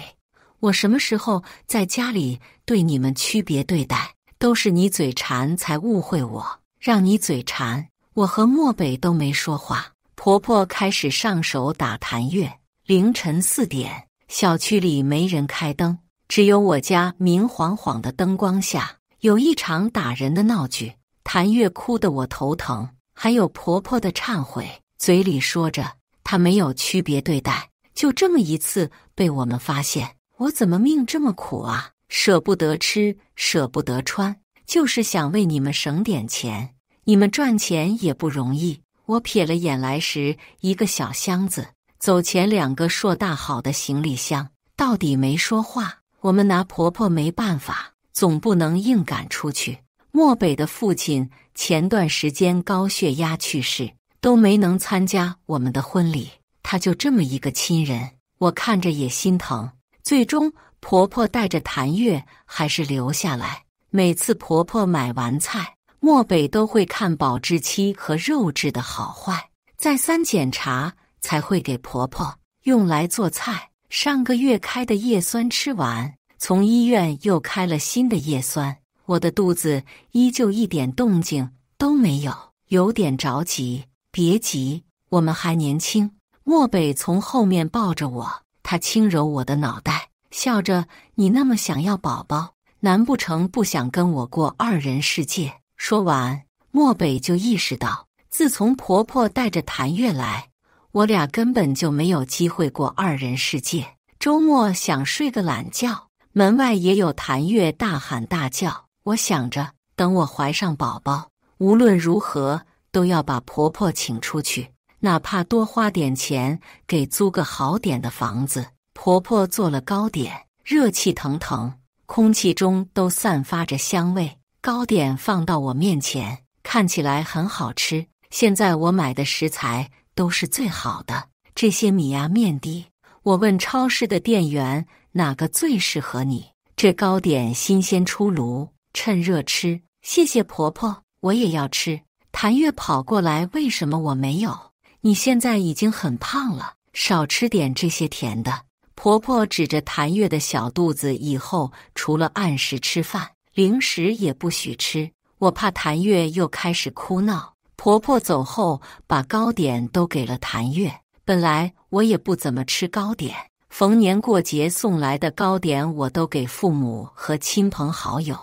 我什么时候在家里对你们区别对待？都是你嘴馋才误会我，让你嘴馋。我和漠北都没说话。婆婆开始上手打谭月。凌晨4点，小区里没人开灯，只有我家明晃晃的灯光下，有一场打人的闹剧。谭月哭得我头疼，还有婆婆的忏悔，嘴里说着她没有区别对待，就这么一次被我们发现，我怎么命这么苦啊？舍不得吃，舍不得穿，就是想为你们省点钱。你们赚钱也不容易。我瞥了眼来时一个小箱子，走前2个硕大好的行李箱，到底没说话。我们拿婆婆没办法，总不能硬赶出去。漠北的父亲前段时间高血压去世，都没能参加我们的婚礼，他就这么一个亲人，我看着也心疼。最终婆婆带着谭月还是留下来。每次婆婆买完菜，漠北都会看保质期和肉质的好坏，再三检查才会给婆婆用来做菜。上个月开的叶酸吃完，从医院又开了新的叶酸，我的肚子依旧一点动静都没有，有点着急。别急，我们还年轻。漠北从后面抱着我，他轻揉我的脑袋，笑着，你那么想要宝宝，难不成不想跟我过2人世界？说完，漠北就意识到，自从婆婆带着谭月来，我俩根本就没有机会过2人世界。周末想睡个懒觉，门外也有谭月大喊大叫。我想着，等我怀上宝宝，无论如何都要把婆婆请出去，哪怕多花点钱给租个好点的房子。婆婆做了糕点，热气腾腾，空气中都散发着香味。糕点放到我面前，看起来很好吃。现在我买的食材都是最好的，这些米啊面的，我问超市的店员哪个最适合你。这糕点新鲜出炉，趁热吃。谢谢婆婆，我也要吃。谭月跑过来，为什么我没有？你现在已经很胖了，少吃点这些甜的。婆婆指着谭月的小肚子，以后除了按时吃饭，零食也不许吃。我怕谭月又开始哭闹。婆婆走后，把糕点都给了谭月。本来我也不怎么吃糕点，逢年过节送来的糕点我都给父母和亲朋好友。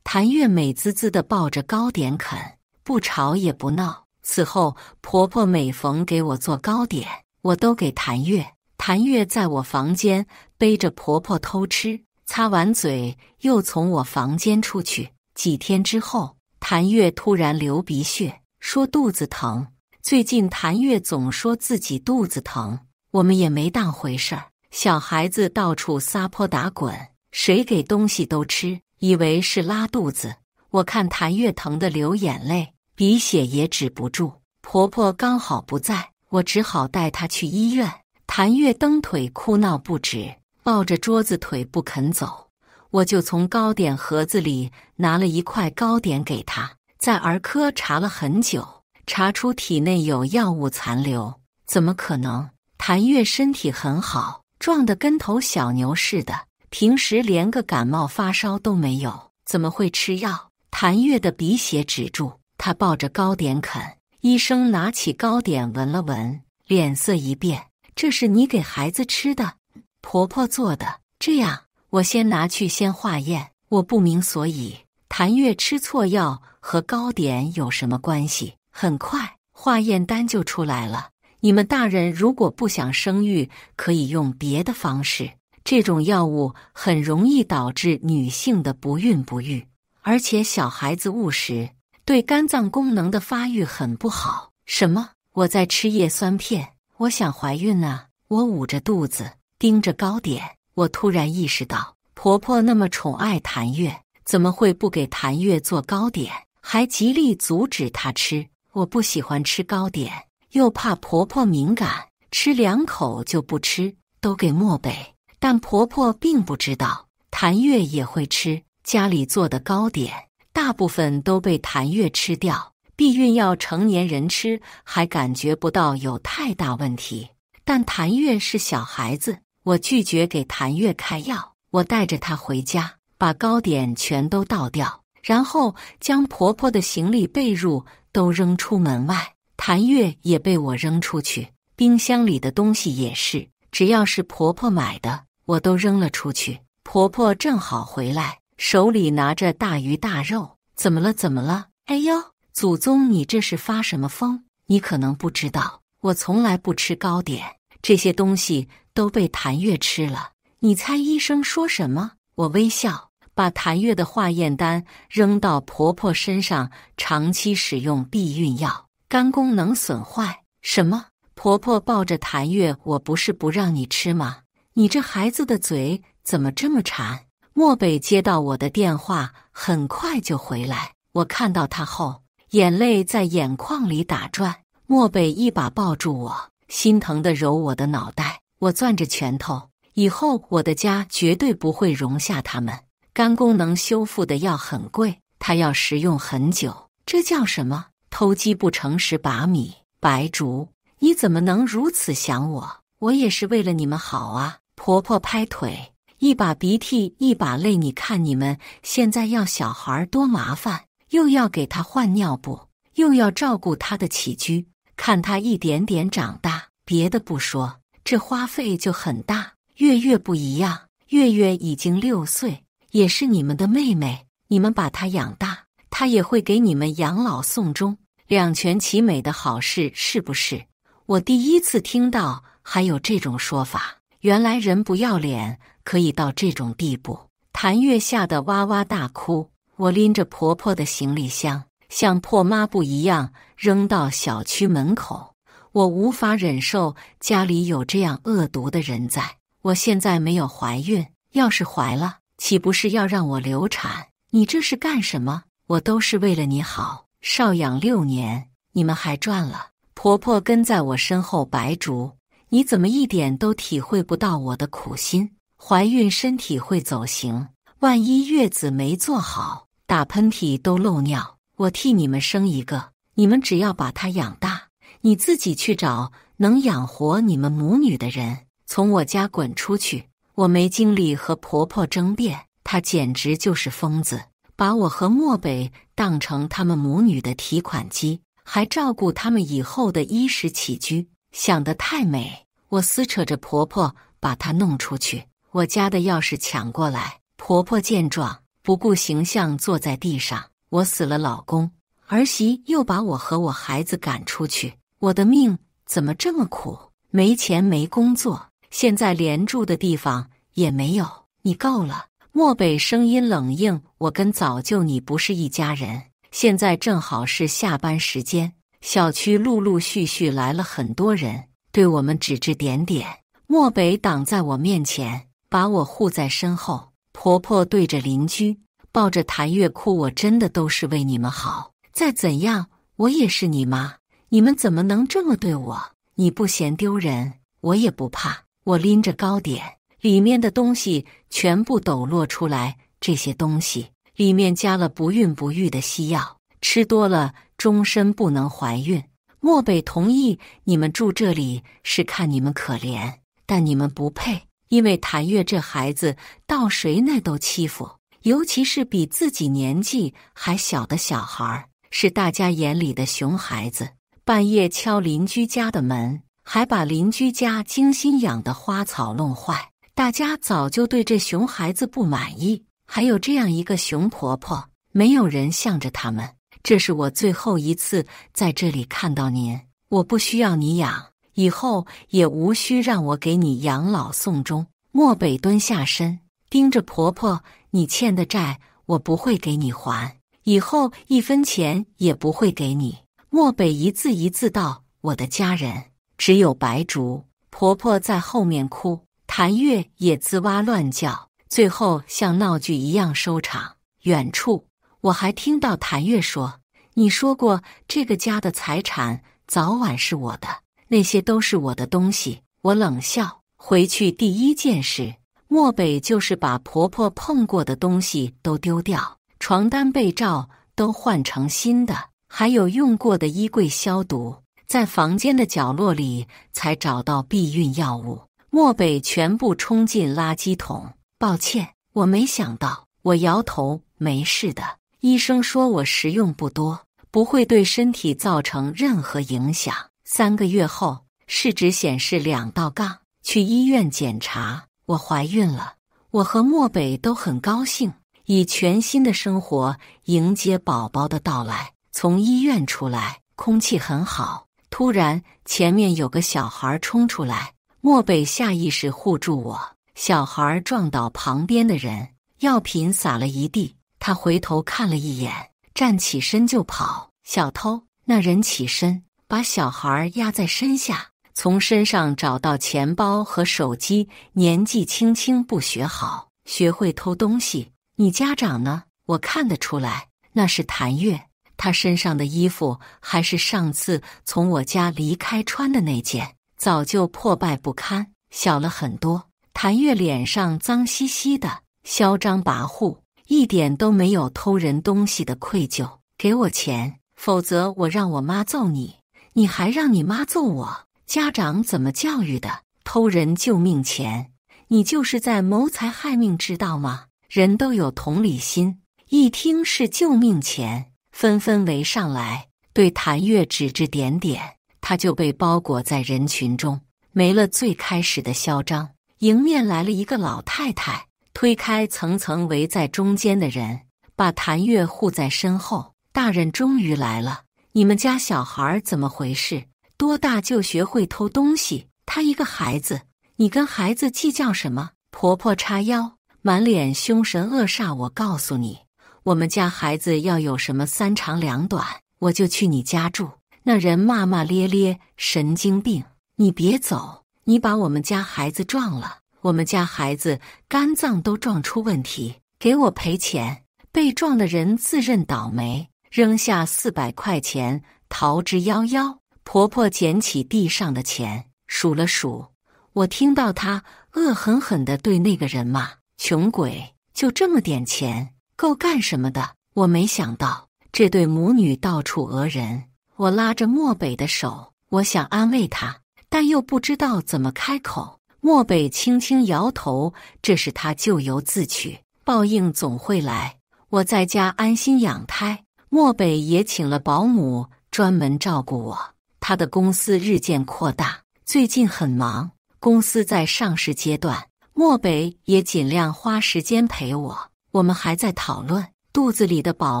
谭月美滋滋地抱着糕点啃，不吵也不闹。此后，婆婆每逢给我做糕点，我都给谭月。谭月在我房间背着婆婆偷吃，擦完嘴又从我房间出去。几天之后，谭月突然流鼻血，说肚子疼。最近谭月总说自己肚子疼，我们也没当回事儿。小孩子到处撒泼打滚，谁给东西都吃，以为是拉肚子。我看谭月疼得流眼泪，鼻血也止不住。婆婆刚好不在，我只好带她去医院。谭月蹬腿哭闹不止，抱着桌子腿不肯走。我就从糕点盒子里拿了一块糕点给她，在儿科查了很久，查出体内有药物残留。怎么可能？谭月身体很好，壮得跟头小牛似的，平时连个感冒发烧都没有，怎么会吃药？谭月的鼻血止住，她抱着糕点啃。医生拿起糕点闻了闻，脸色一变：“这是你给孩子吃的？婆婆做的。这样，我先拿去先化验。”我不明所以，谭月吃错药和糕点有什么关系？很快，化验单就出来了。你们大人如果不想生育，可以用别的方式。这种药物很容易导致女性的不孕不育，而且小孩子误食，对肝脏功能的发育很不好。什么？我在吃叶酸片，我想怀孕啊！我捂着肚子，盯着糕点。我突然意识到，婆婆那么宠爱谭月，怎么会不给谭月做糕点，还极力阻止她吃？我不喜欢吃糕点，又怕婆婆敏感，吃2口就不吃，都给漠北。但婆婆并不知道，谭月也会吃。家里做的糕点，大部分都被谭月吃掉。避孕药成年人吃还感觉不到有太大问题，但谭月是小孩子，我拒绝给谭月开药。我带着她回家，把糕点全都倒掉，然后将婆婆的行李被褥都扔出门外。谭月也被我扔出去，冰箱里的东西也是，只要是婆婆买的，我都扔了出去。婆婆正好回来，手里拿着大鱼大肉。怎么了？怎么了？哎呦，祖宗，你这是发什么疯？你可能不知道，我从来不吃糕点，这些东西都被谭月吃了。你猜医生说什么？我微笑，把谭月的化验单扔到婆婆身上。长期使用避孕药，肝功能损坏。什么？婆婆抱着谭月，我不是不让你吃吗？你这孩子的嘴怎么这么馋？漠北接到我的电话，很快就回来。我看到他后，眼泪在眼眶里打转。漠北一把抱住我，心疼地揉我的脑袋。我攥着拳头，以后我的家绝对不会容下他们。肝功能修复的药很贵，他要食用很久。这叫什么？偷鸡不成蚀把米。白竹，你怎么能如此想我？我也是为了你们好啊！婆婆拍腿，一把鼻涕一把泪。你看你们现在要小孩多麻烦，又要给他换尿布，又要照顾他的起居，看他一点点长大。别的不说，这花费就很大。月月不一样，月月已经6岁，也是你们的妹妹，你们把她养大，她也会给你们养老送终，两全其美的好事，是不是？我第一次听到还有这种说法，原来人不要脸可以到这种地步。谭月吓得哇哇大哭，我拎着婆婆的行李箱，像破抹布一样扔到小区门口。我无法忍受家里有这样恶毒的人在。我现在没有怀孕，要是怀了，岂不是要让我流产？你这是干什么？我都是为了你好，少养6年，你们还赚了。婆婆跟在我身后白竹，你怎么一点都体会不到我的苦心？怀孕身体会走形，万一月子没做好，打喷嚏都漏尿，我替你们生一个，你们只要把它养大，你自己去找能养活你们母女的人，从我家滚出去。我没精力和婆婆争辩，她简直就是疯子。把我和漠北当成他们母女的提款机，还照顾他们以后的衣食起居，想得太美。我撕扯着婆婆把她弄出去，我家的钥匙抢过来。婆婆见状，不顾形象坐在地上。我死了老公，儿媳又把我和我孩子赶出去，我的命怎么这么苦？没钱没工作，现在连住的地方也没有。你够了！漠北声音冷硬，我跟早就你不是一家人。现在正好是下班时间，小区陆陆续续来了很多人，对我们指指点点。漠北挡在我面前，把我护在身后。婆婆对着邻居抱着谭月哭，我真的都是为你们好，再怎样我也是你妈，你们怎么能这么对我？你不嫌丢人，我也不怕。我拎着糕点，里面的东西全部抖落出来，这些东西里面加了不孕不育的西药，吃多了终身不能怀孕。漠北同意你们住这里是看你们可怜，但你们不配，因为谭月这孩子到谁那都欺负，尤其是比自己年纪还小的小孩，是大家眼里的熊孩子。半夜敲邻居家的门，还把邻居家精心养的花草弄坏。大家早就对这熊孩子不满意，还有这样一个熊婆婆，没有人向着他们。这是我最后一次在这里看到您，我不需要你养，以后也无需让我给你养老送终。漠北蹲下身，盯着婆婆，你欠的债我不会给你还，以后1分钱也不会给你。漠北一字一字道，我的家人只有白竹。婆婆在后面哭，谭月也吱哇乱叫，最后像闹剧一样收场。远处我还听到谭月说，你说过这个家的财产早晚是我的，那些都是我的东西。我冷笑，回去第一件事，漠北就是把婆婆碰过的东西都丢掉，床单被罩都换成新的，还有用过的衣柜消毒。在房间的角落里才找到避孕药物，漠北全部冲进垃圾桶。抱歉，我没想到。我摇头，没事的，医生说我食用不多，不会对身体造成任何影响。3个月后，试纸显示2道杠，去医院检查，我怀孕了。我和漠北都很高兴，以全新的生活迎接宝宝的到来。从医院出来，空气很好。突然，前面有个小孩冲出来，漠北下意识护住我，小孩撞倒旁边的人，药品洒了一地。他回头看了一眼，站起身就跑。小偷！那人起身，把小孩压在身下，从身上找到钱包和手机。年纪轻轻不学好，学会偷东西。你家长呢？我看得出来，那是谭月。他身上的衣服还是上次从我家离开穿的那件，早就破败不堪，小了很多。谭月脸上脏兮兮的，嚣张跋扈，一点都没有偷人东西的愧疚。给我钱，否则我让我妈揍你。你还让你妈揍我？家长怎么教育的？偷人救命钱，你就是在谋财害命，知道吗？人都有同理心，一听是救命钱，纷纷围上来，对谭月指指点点，他就被包裹在人群中，没了最开始的嚣张。迎面来了一个老太太，推开层层围在中间的人，把谭月护在身后。大人终于来了，你们家小孩怎么回事？多大就学会偷东西？他一个孩子，你跟孩子计较什么？婆婆叉腰，满脸凶神恶煞。我告诉你，我们家孩子要有什么3长2短，我就去你家住。那人骂骂咧咧，神经病！你别走，你把我们家孩子撞了，我们家孩子肝脏都撞出问题，给我赔钱。被撞的人自认倒霉，扔下400块钱逃之夭夭。婆婆捡起地上的钱，数了数。我听到她恶狠狠地对那个人骂：穷鬼，就这么点钱，够干什么的？我没想到这对母女到处讹人。我拉着漠北的手，我想安慰他，但又不知道怎么开口。漠北轻轻摇头，这是他咎由自取，报应总会来。我在家安心养胎，漠北也请了保姆专门照顾我。他的公司日渐扩大，最近很忙，公司在上市阶段，漠北也尽量花时间陪我。我们还在讨论，肚子里的宝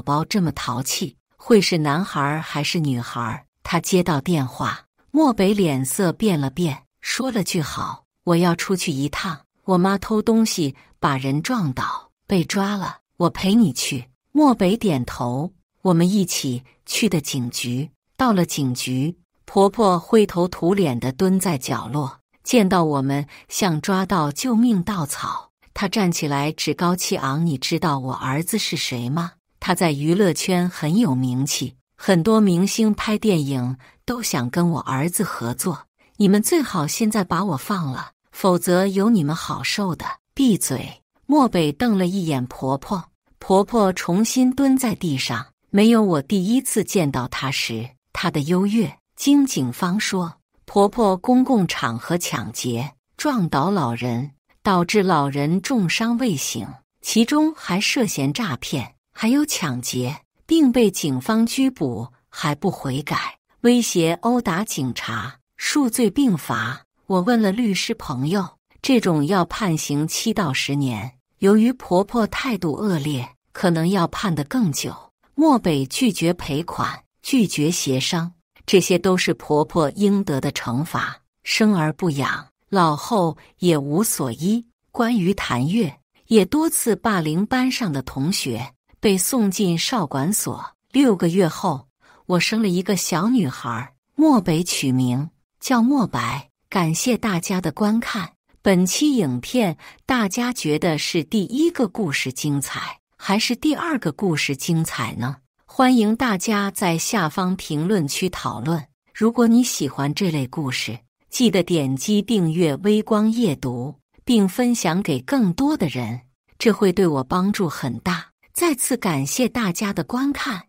宝这么淘气，会是男孩还是女孩？他接到电话，漠北脸色变了变，说了句好，我要出去一趟。我妈偷东西把人撞倒，被抓了，我陪你去。漠北点头，我们一起去的警局。到了警局，婆婆灰头土脸地蹲在角落，见到我们像抓到救命稻草。她站起来趾高气昂，你知道我儿子是谁吗？他在娱乐圈很有名气，很多明星拍电影都想跟我儿子合作，你们最好现在把我放了，否则有你们好受的。闭嘴！漠北瞪了一眼婆婆，婆婆重新蹲在地上，没有我第一次见到她时她的优越。经警方说，婆婆公共场合抢劫，撞倒老人，导致老人重伤未醒，其中还涉嫌诈骗，还有抢劫，并被警方拘捕，还不悔改，威胁殴打警察，数罪并罚。我问了律师朋友，这种要判刑7到10年，由于婆婆态度恶劣，可能要判得更久。漠北拒绝赔款，拒绝协商，这些都是婆婆应得的惩罚。生而不养，老后也无所依。关于谭月，也多次霸凌班上的同学，被送进少管所。6个月后，我生了一个小女孩，漠北取名叫漠白。感谢大家的观看。本期影片大家觉得是第1个故事精彩，还是第2个故事精彩呢？欢迎大家在下方评论区讨论。如果你喜欢这类故事，记得点击订阅微光夜读，并分享给更多的人，这会对我帮助很大。再次感谢大家的观看。